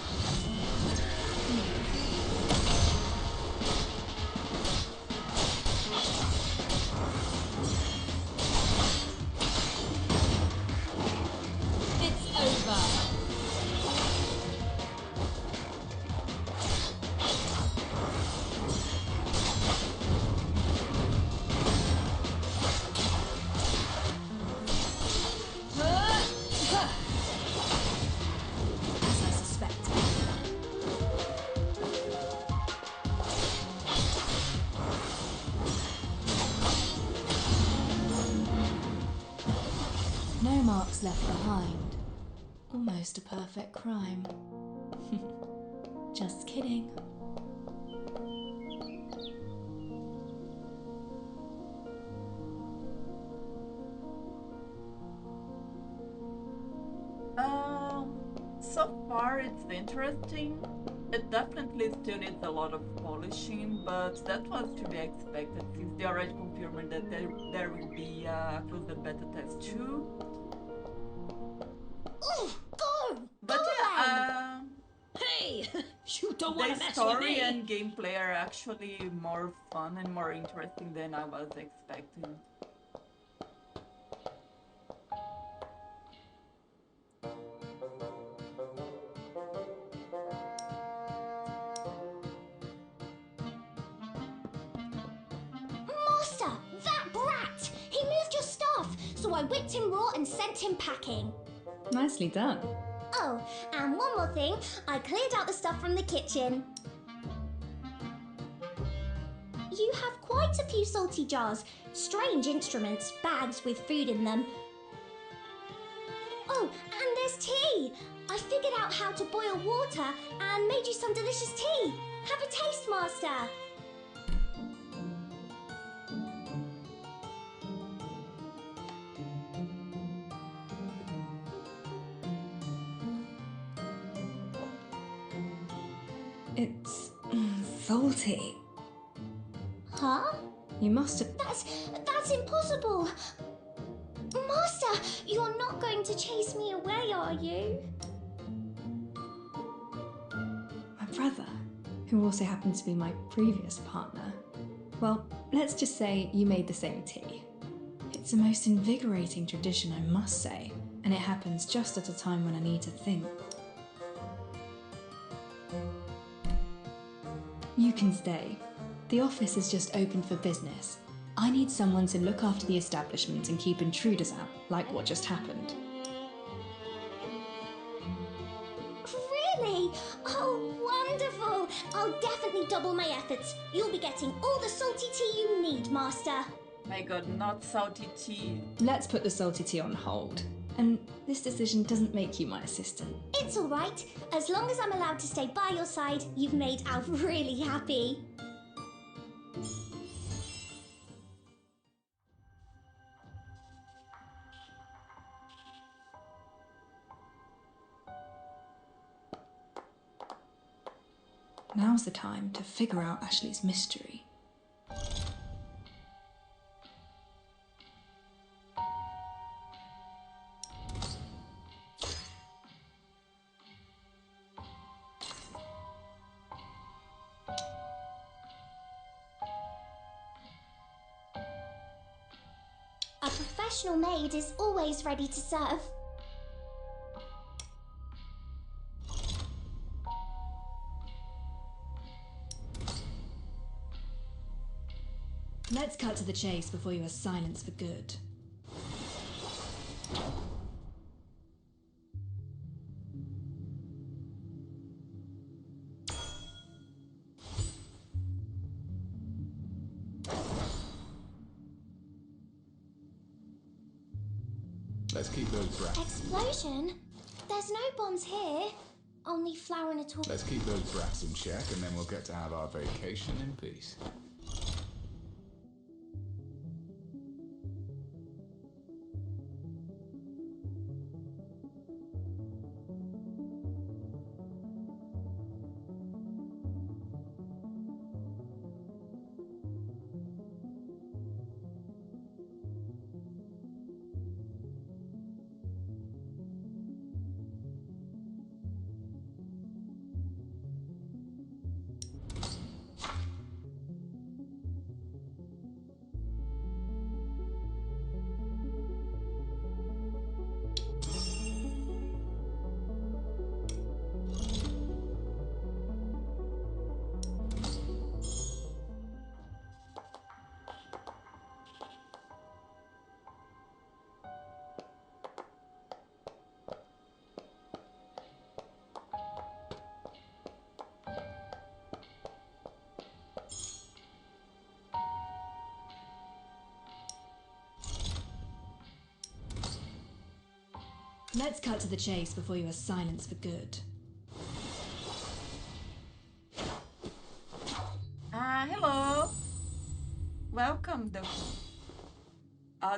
It's over. As I suspected. No marks left behind. Almost a perfect crime. Just kidding. So far it's interesting. It definitely still needs a lot of polishing, but that was to be expected since they already confirmed that there will be a closed beta test too. Go! But yeah, Hey! You don't the want to mess with story me! and gameplay are actually more fun and more interesting than I was expecting. Master, that brat! He moved your stuff, so I whipped him raw and sent him packing. Nicely done. Oh, Oh, and one more thing, I cleared out the stuff from the kitchen. You have quite a few salty jars, strange instruments, bags with food in them. Oh, and there's tea! I figured out how to boil water and made you some delicious tea. Have a taste, Master. It's salty. Huh? You must have... That's impossible. Master, you're not going to chase me away, are you? My brother, who also happened to be my previous partner. Well, let's just say you made the same tea. It's a most invigorating tradition, I must say, and it happens just at a time when I need to think. You can stay. The office is just open for business. I need someone to look after the establishment and keep intruders out, like what just happened. Really? Oh, wonderful! I'll definitely double my efforts. You'll be getting all the salty tea you need, Master. My god, not salty tea. Let's put the salty tea on hold. And this decision doesn't make you my assistant. It's all right. As long as I'm allowed to stay by your side, you've made Alf really happy. Now's the time to figure out Ashley's mystery. A professional maid is always ready to serve. Let's cut to the chase before you are silenced for good. Let's keep those brats. Explosion? There's no bombs here. Only flour in a tool. Let's keep those brats in check, and then we'll get to have our vacation in peace. Let's cut to the chase before you are silenced for good. Hello. Welcome.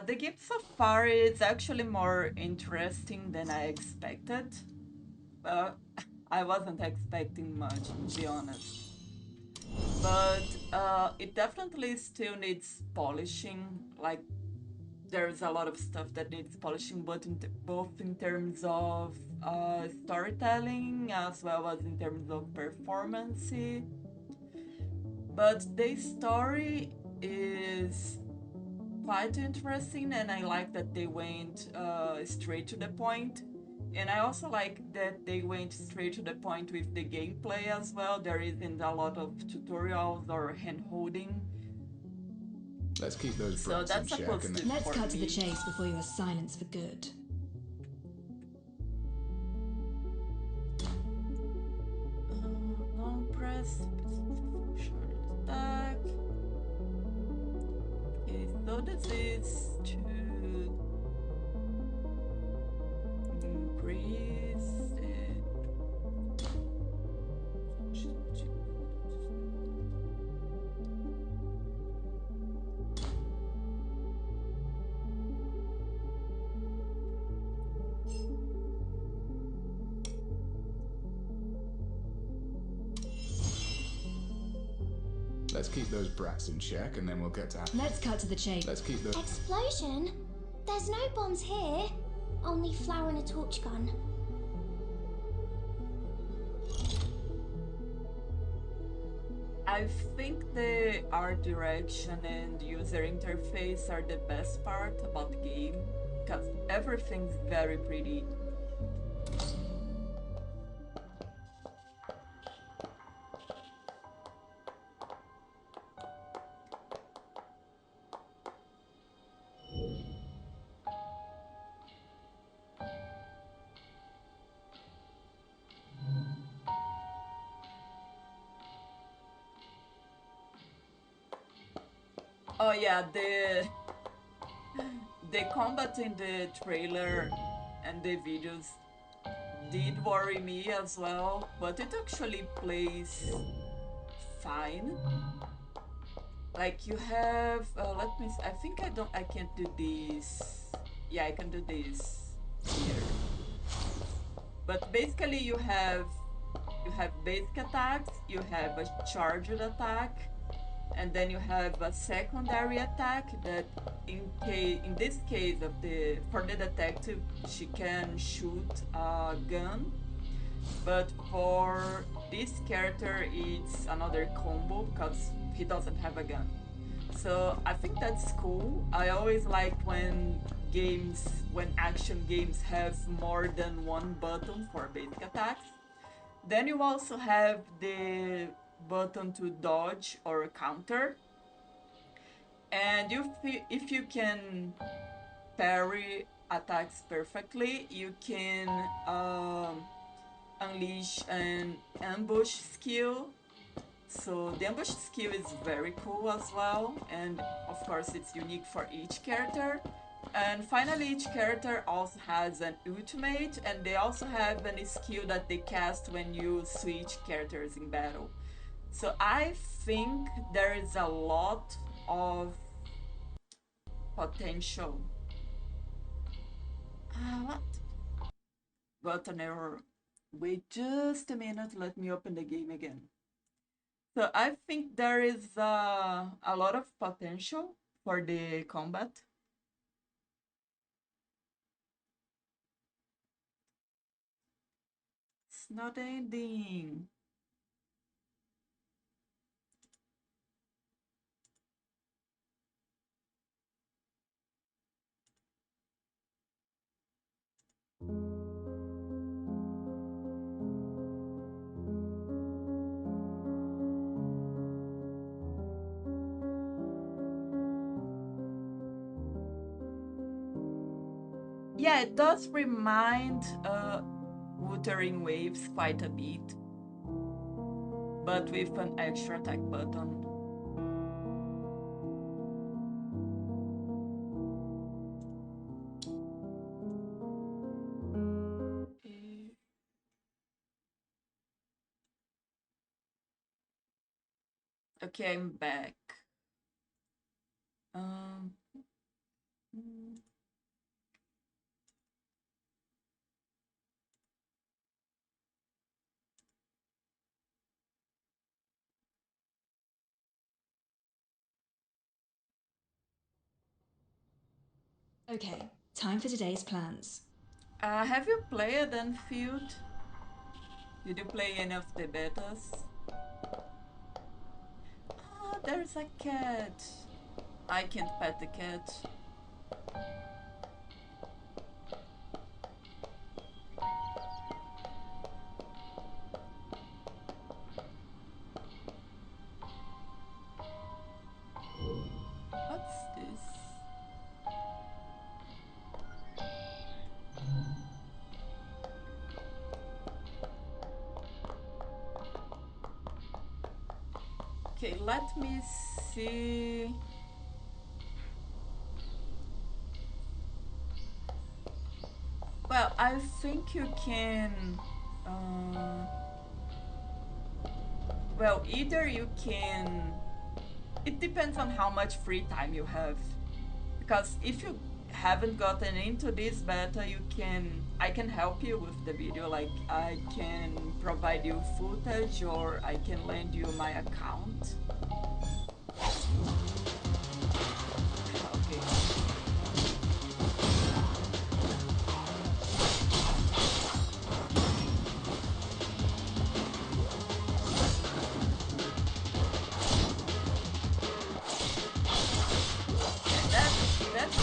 The gift so far is actually more interesting than I expected. I wasn't expecting much, to be honest. But it definitely still needs polishing. Like, there's a lot of stuff that needs polishing, but both in terms of storytelling as well as in terms of performance. But the story is quite interesting, and I like that they went straight to the point. And I also like that they went straight to the point with the gameplay as well. There isn't a lot of tutorials or hand-holding. Let's keep those So brats in that's a check, and positive then... Let's for cut to me. the chase before you are silenced for good. yes. Short attack. Okay, so this is to increase it. Let's keep those brats in check, and then we'll get to. Let's cut to the chase. Let's keep the. Explosion? There's no bombs here. Only flour and a torch gun. I think the art direction and user interface are the best part about the game, because everything's very pretty. Oh yeah, the combat in the trailer and the videos did worry me as well, but it actually plays fine. Like you have, let me, I think I can't do this. Yeah, I can do this here. But basically you have basic attacks, you have a charged attack, and then you have a secondary attack that in this case for the detective, she can shoot a gun, but for this character it's another combo because he doesn't have a gun. So I think that's cool. I always like when action games have more than one button for basic attacks. Then you also have the button to dodge or counter. And if you can parry attacks perfectly, you can unleash an ambush skill. So the ambush skill is very cool as well, and of course it's unique for each character. And finally, each character also has an ultimate, and they also have a skill that they cast when you switch characters in battle. So I think there is a lot of potential. What? Got an error. Wait just a minute, let me open the game again. So I think there is a lot of potential for the combat. It's not ending. Yeah, it does remind Wuthering Waves quite a bit, but with an extra attack button. Okay, I'm back. Um, Okay, time for today's plans. have you played Enfield? Did you play any of the betas? Ah, there's a cat. I can't pet the cat. What's this? Okay, let me see. Well, I think you can. Well, either you can. It depends on how much free time you have. Because if you haven't gotten into this beta, you can. I can help you with the video. Like, I can provide you footage or I can lend you my account. Okay. That's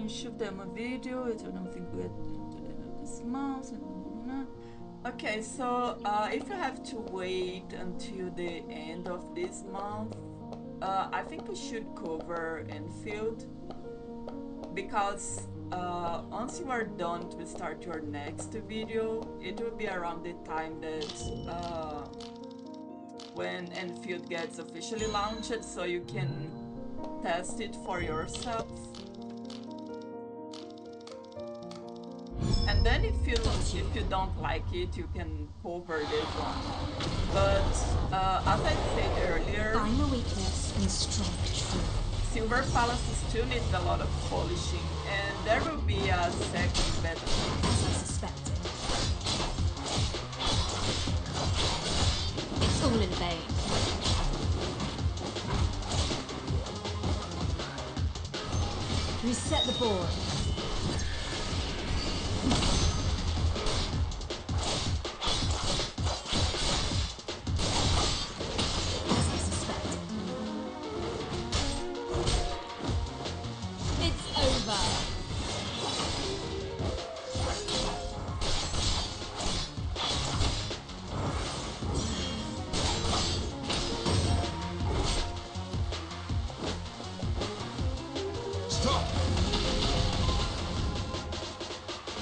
Shoot them a video. I don't think we had to the end of this month. Okay, so if you have to wait until the end of this month, I think we should cover Enfield because once you are done to start your next video, it will be around the time that when Enfield gets officially launched, so you can test it for yourself. And then if you don't like it, you can cover this one. But as I said earlier, I'm a weakness in strength. Silver Palace still needs a lot of polishing, and there will be a second beta. As I suspected. It's all in vain. Reset the board.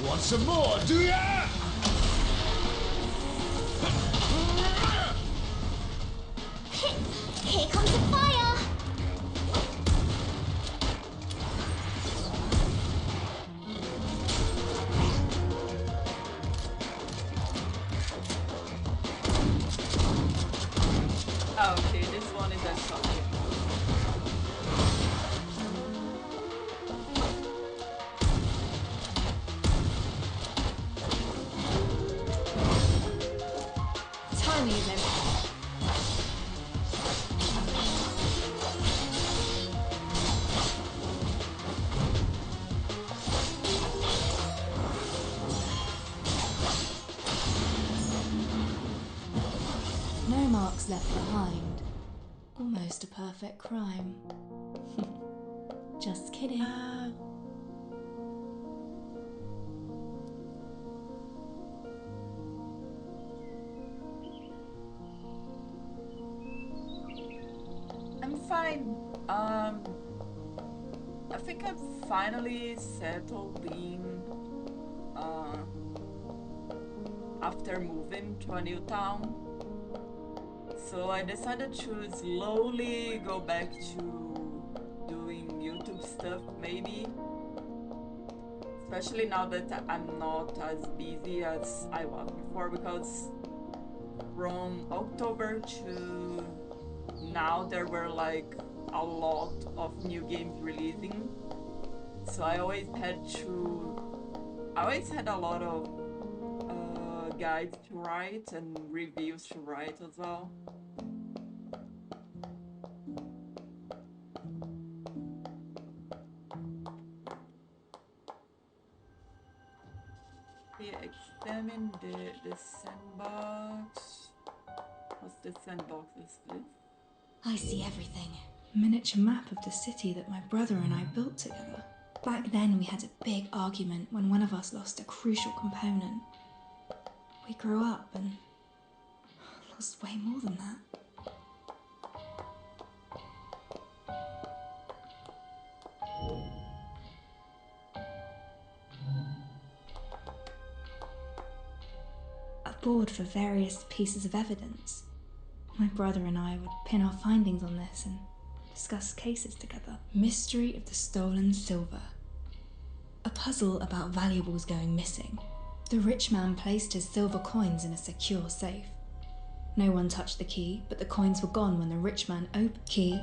Want some more, do ya? Here comes the fire! Okay, this one is a shot. Timing is everything. No marks left behind. Almost a perfect crime. Just kidding. I'm fine. I think I've finally settled in after moving to a new town. So I decided to slowly go back to doing YouTube stuff, maybe. Especially now that I'm not as busy as I was before, because from October to now there were like a lot of new games releasing, so I always had a lot of guides to write and reviews to write as well. We examine the sandbox. What's the sandbox is this? I see everything. Miniature map of the city that my brother and I built together. Back then we had a big argument when one of us lost a crucial component. We grew up and lost way more than that. A board for various pieces of evidence. My brother and I would pin our findings on this and discuss cases together. Mystery of the stolen silver. A puzzle about valuables going missing. The rich man placed his silver coins in a secure safe. No one touched the key, but the coins were gone when the rich man opened. Key,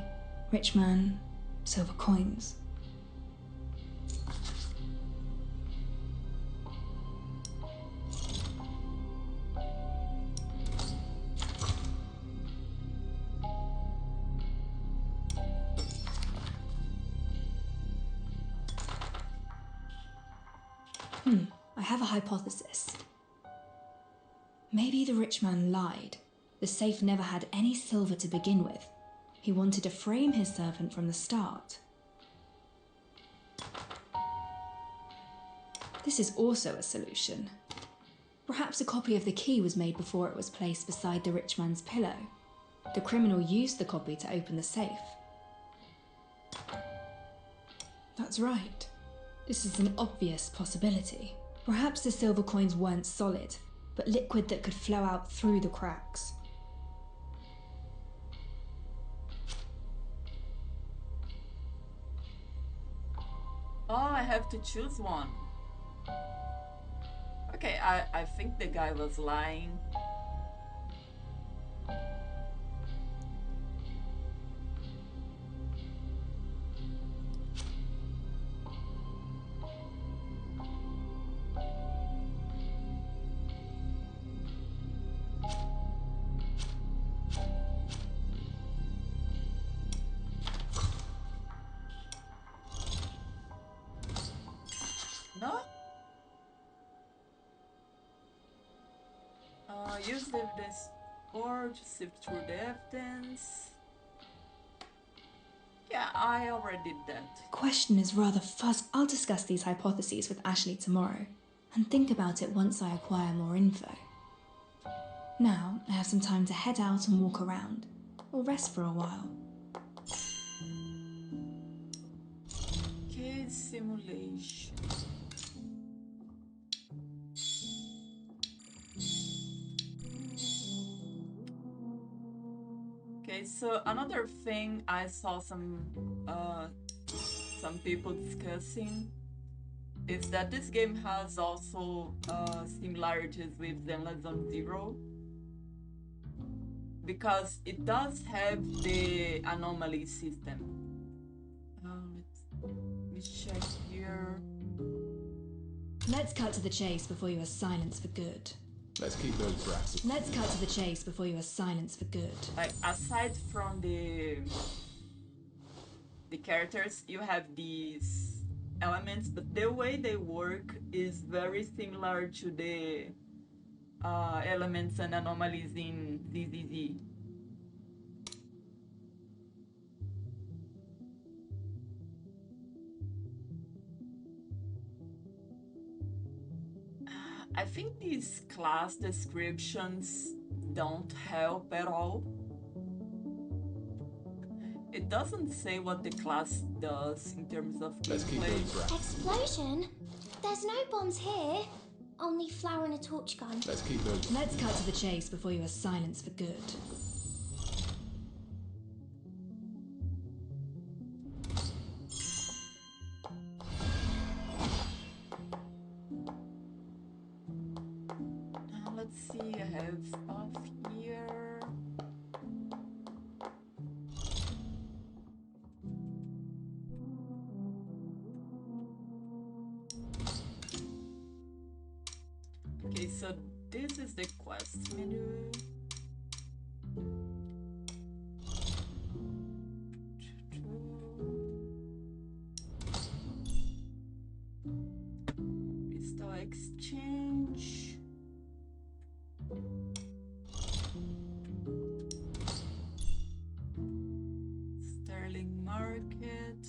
rich man, silver coins. I have a hypothesis. Maybe the rich man lied. The safe never had any silver to begin with. He wanted to frame his servant from the start. This is also a solution. Perhaps a copy of the key was made before it was placed beside the rich man's pillow. The criminal used the copy to open the safe. That's right. This is an obvious possibility. Perhaps the silver coins weren't solid, but liquid that could flow out through the cracks. Oh, I have to choose one. Okay, I think the guy was lying. No? Use the evidence or to sift through the evidence. Yeah, I already did that. The question is rather fuzzy. I'll discuss these hypotheses with Ashley tomorrow and think about it once I acquire more info. Now, I have some time to head out and walk around, or rest for a while. Case simulation. Okay, so another thing I saw some people discussing is that this game has also similarities with Zenless Zone Zero, because it does have the anomaly system. Let me check here. Let's cut to the chase before you are silenced for good. Let's keep those brats. Let's cut to the chase before you are silenced for good. Like, aside from the characters, you have these elements, but the way they work is very similar to the elements and anomalies in ZZZ. I think these class descriptions don't help at all. It doesn't say what the class does in terms of gameplay. Explosion? There's no bombs here. Only flour and a torch gun. Let's keep those. Let's cut to the chase before you are silenced for good. Let's see, I have stuff here. so this is the quest menu. Restore exchange. Sterling market.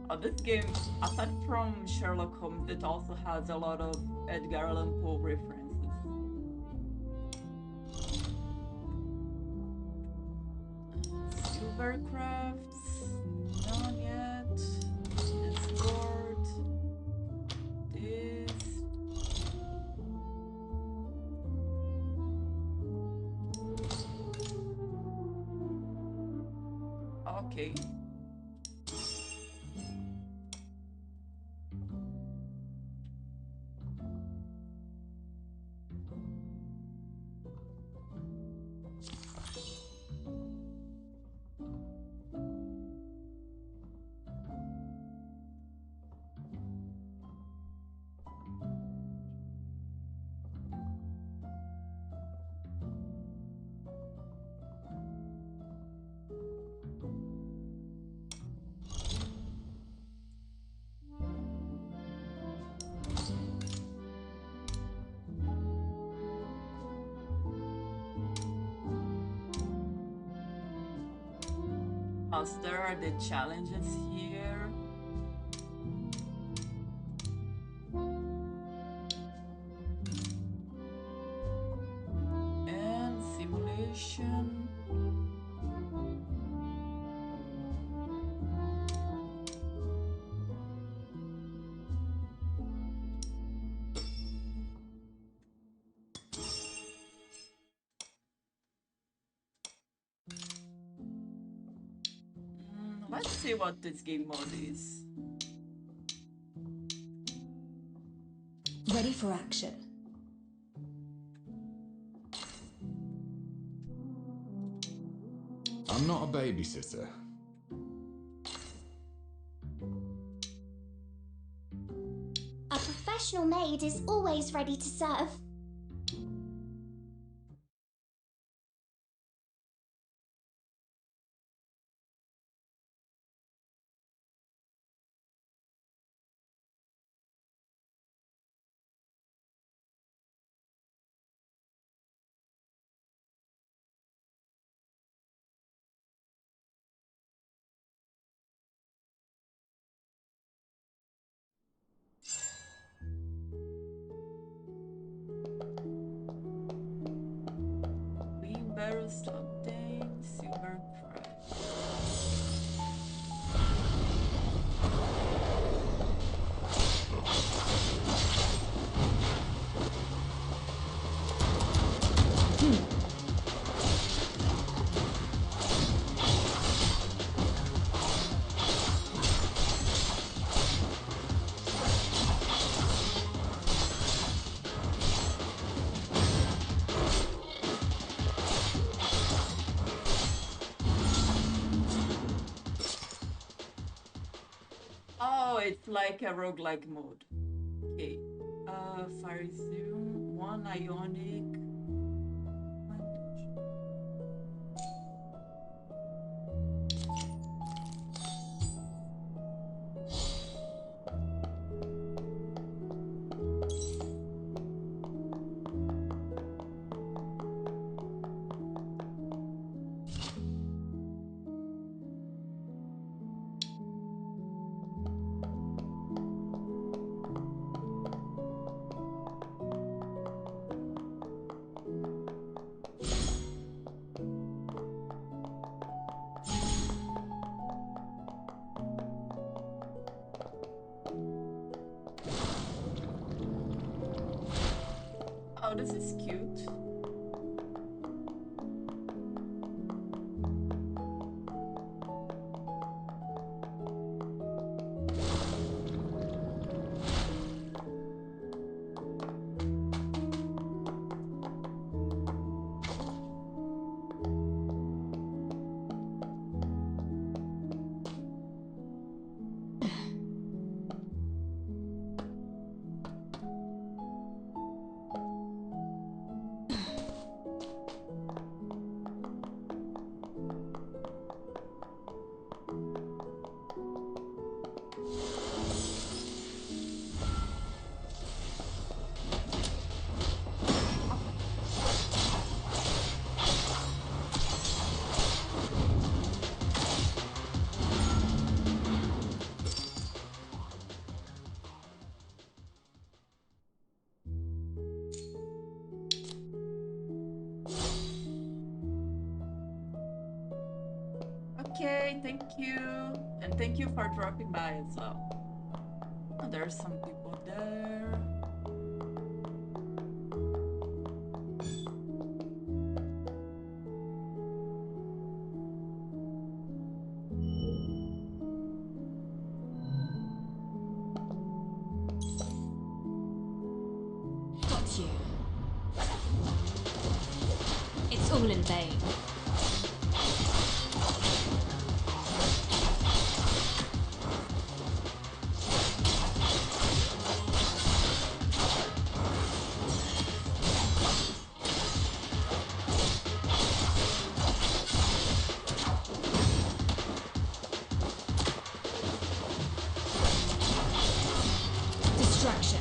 Oh, this game, aside from Sherlock Holmes, it also has a lot of Edgar Allan Poe references. Silver crafts, none yet. Escort, this. Okay. There are the challenges here. And simulation. Let's see what this game mode is. Ready for action. I'm not a babysitter. A professional maid is always ready to serve. Green barrels to obtain silver craft. Oh, it's like a roguelike mode. Okay. Fire Zoom, one Ionic. Oh, this is cute. Hi, thank you. And thank you for dropping by as well. Oh, there's some people there. Got you. It's all in vain. Distraction.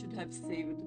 should have saved.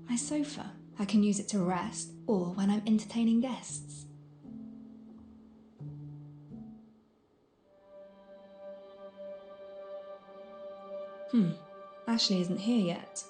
My sofa. I can use it to rest or when I'm entertaining guests. Ashley isn't here yet.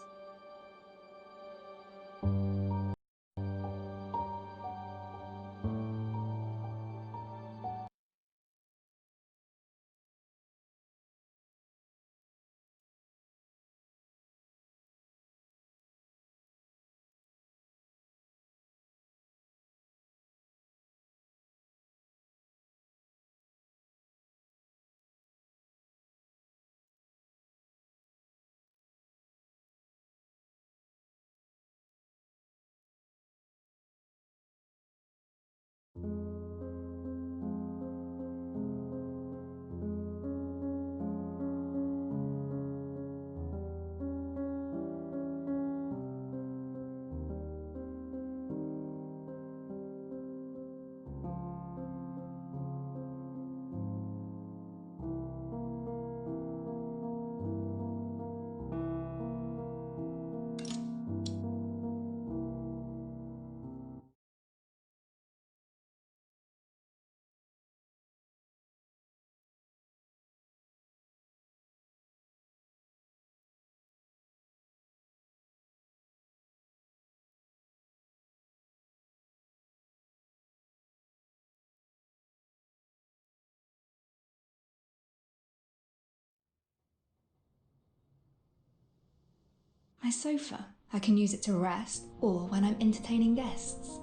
My sofa. I can use it to rest or when I'm entertaining guests.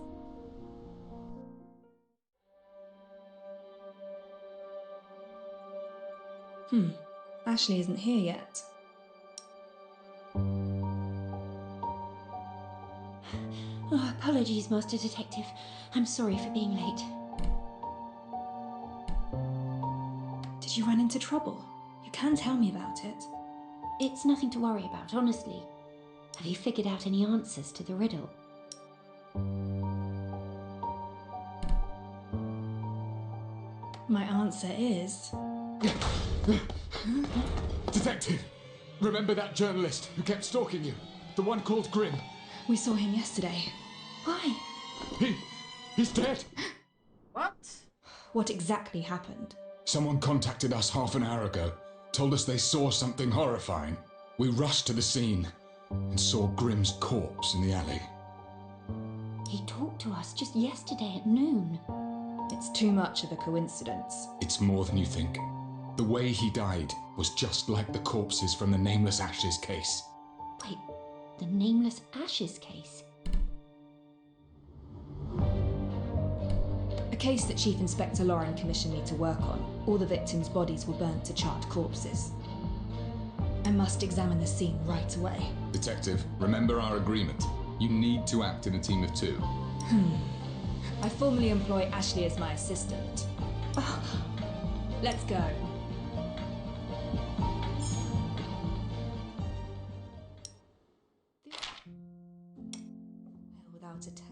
Ashley isn't here yet. Oh, apologies, Master Detective. I'm sorry for being late. Did you run into trouble? You can tell me about it. It's nothing to worry about, honestly. Have you figured out any answers to the riddle? My answer is... Detective! Remember that journalist who kept stalking you? The one called Grimm? We saw him yesterday. Why? He's dead! What? What exactly happened? Someone contacted us half an hour ago, told us they saw something horrifying. We rushed to the scene and saw Grimm's corpse in the alley. He talked to us just yesterday at noon. It's too much of a coincidence. It's more than you think. The way he died was just like the corpses from the Nameless Ashes case. Wait, the Nameless Ashes case? A case that Chief Inspector Lauren commissioned me to work on. All the victims' bodies were burnt to charred corpses. I must examine the scene right away. Detective, remember our agreement. You need to act in a team of 2. I formally employ Ashley as my assistant. Let's go. Without a tent.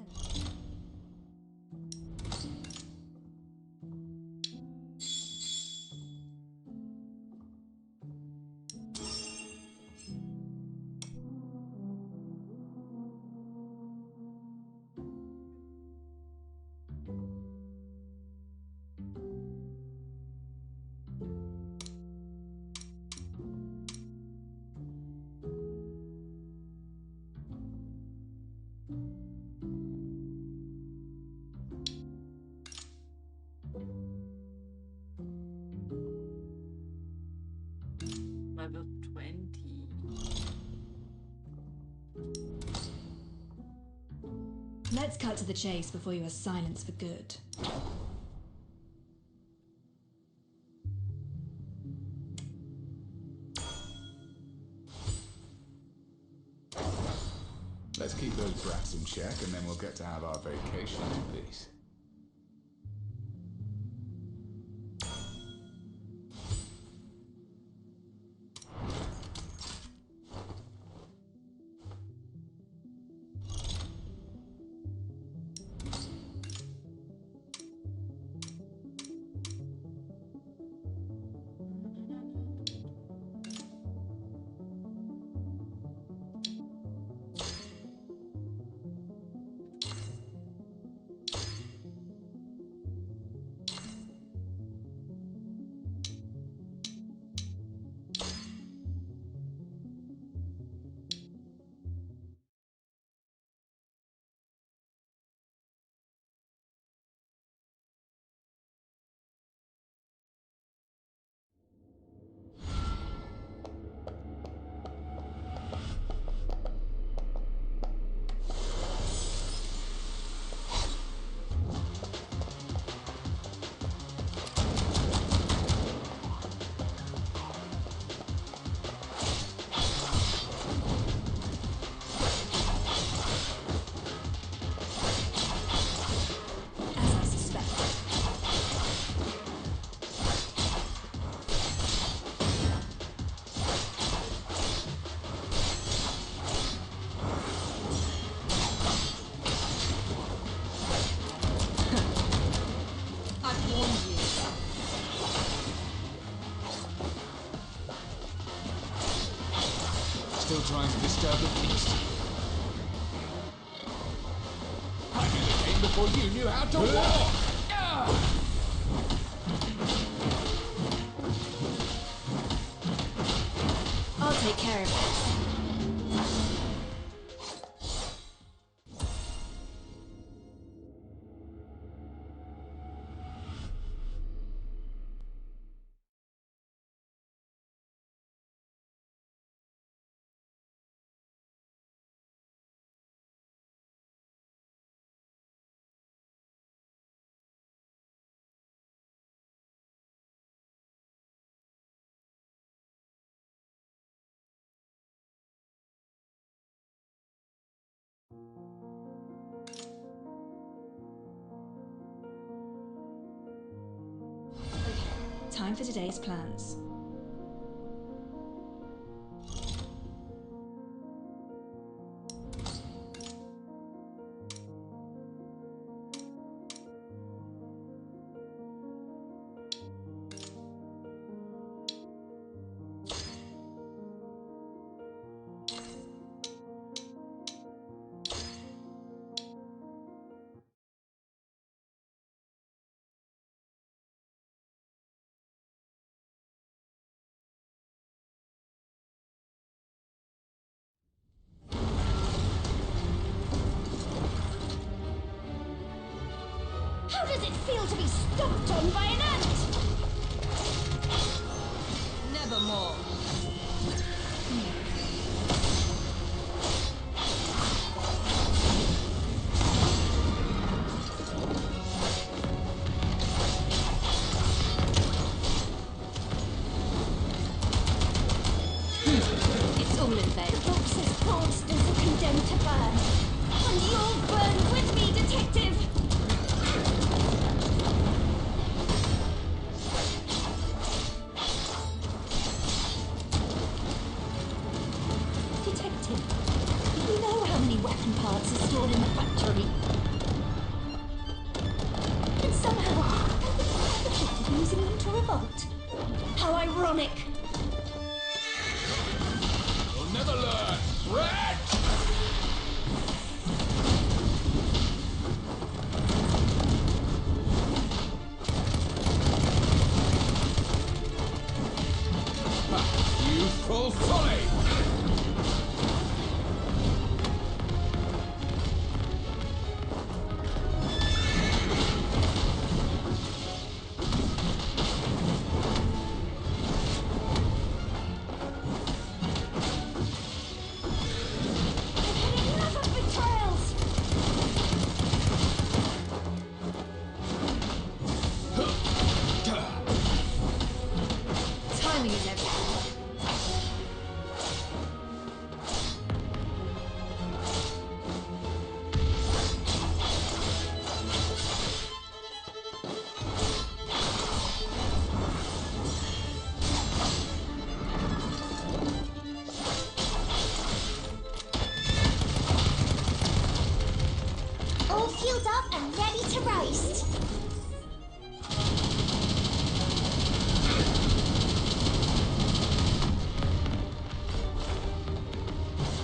Level 20. Let's cut to the chase before you are silenced for good. Let's keep those brats in check and then we'll get to have our vacation in peace. Still trying to disturb the peace. I knew the game before you knew how to walk! I'll take care of it. Okay, time for today's plans. feel to be stomped on by an ant? Nevermore. It's all in vain. The box's monsters are condemned to burn. And you'll burn with me, detective! Detective, you know how many weapon parts are stored in the factory. And somehow, nobody ever thought of using them to revolt. How ironic! You'll never learn. Red! Youthful folly! Enough of betrayals! Timing is everything. All fueled up and ready to roast.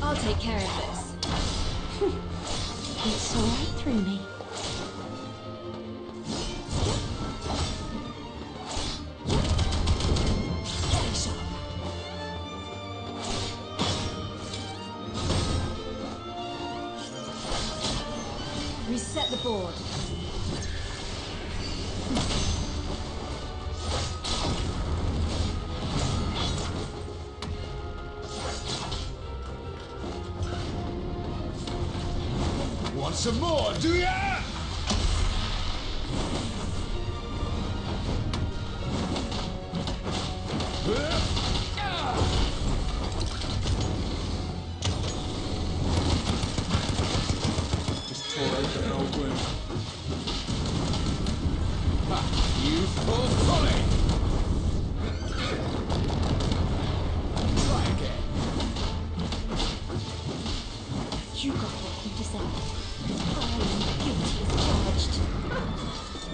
I'll take care of this. It saw right through me. Getting sharp. Reset the board. Want some more, do ya? Just tore open an old wound. Ha! Youthful folly! Try again. You got what you deserved. I am guilty as charged.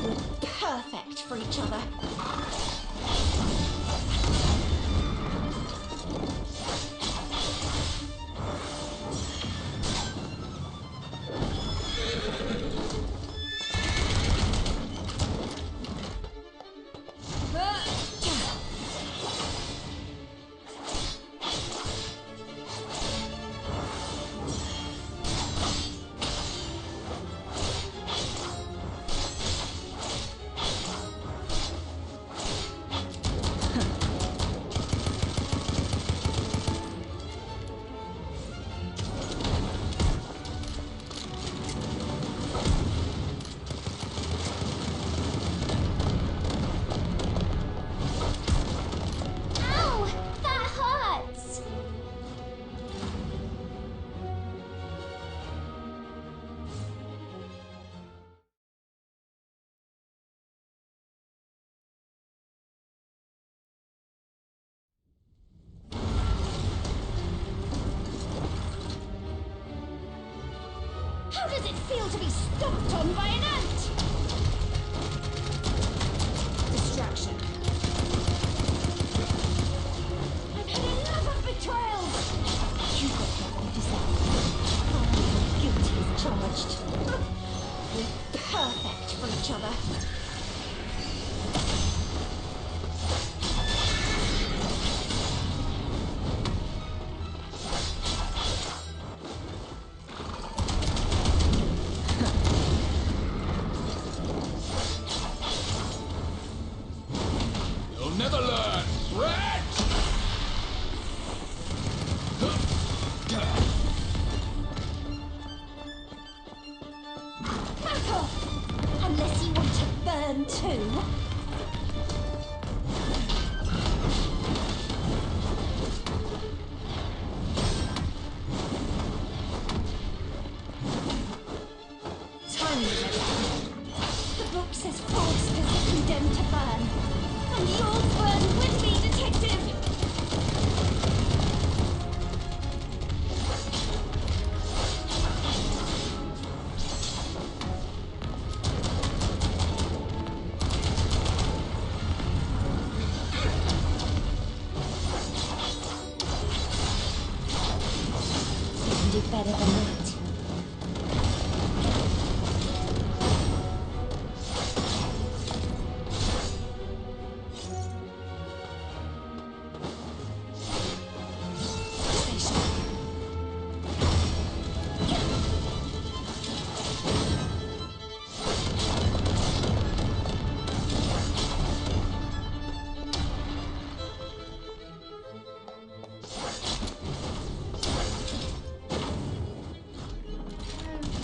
We're perfect for each other. Ow! That hurts! How does it feel to be stomped on by an ant? Distraction. I've had enough of betrayals! You got what you deserve. I am guilty as charged. We're perfect for each other. better than that.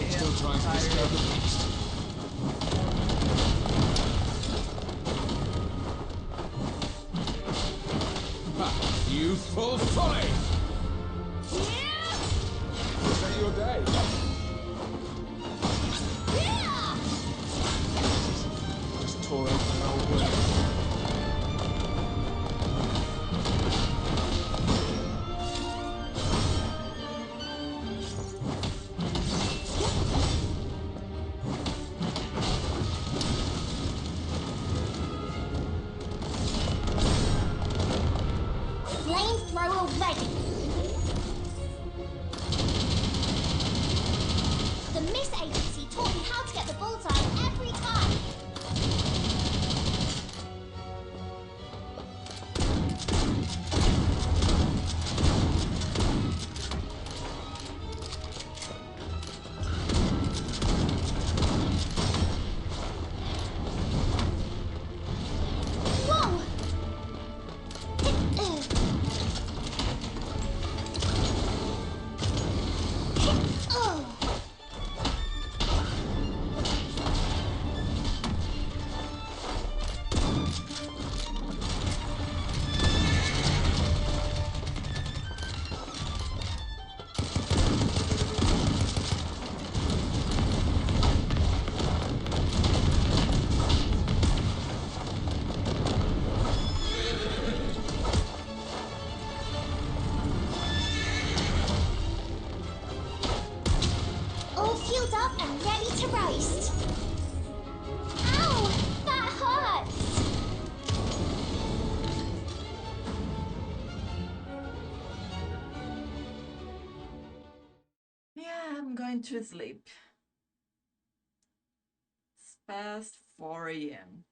Still trying to disturb the beast. Ha! Youthful folly! Is that your day? Just tore open an old wound. Flamethrower ready. The Miss Agency taught me how to get the bullseye every time. Whoa! All fueled up and ready to roast. Ow! That hurts! Yeah, I'm going to sleep. It's past 4 a.m.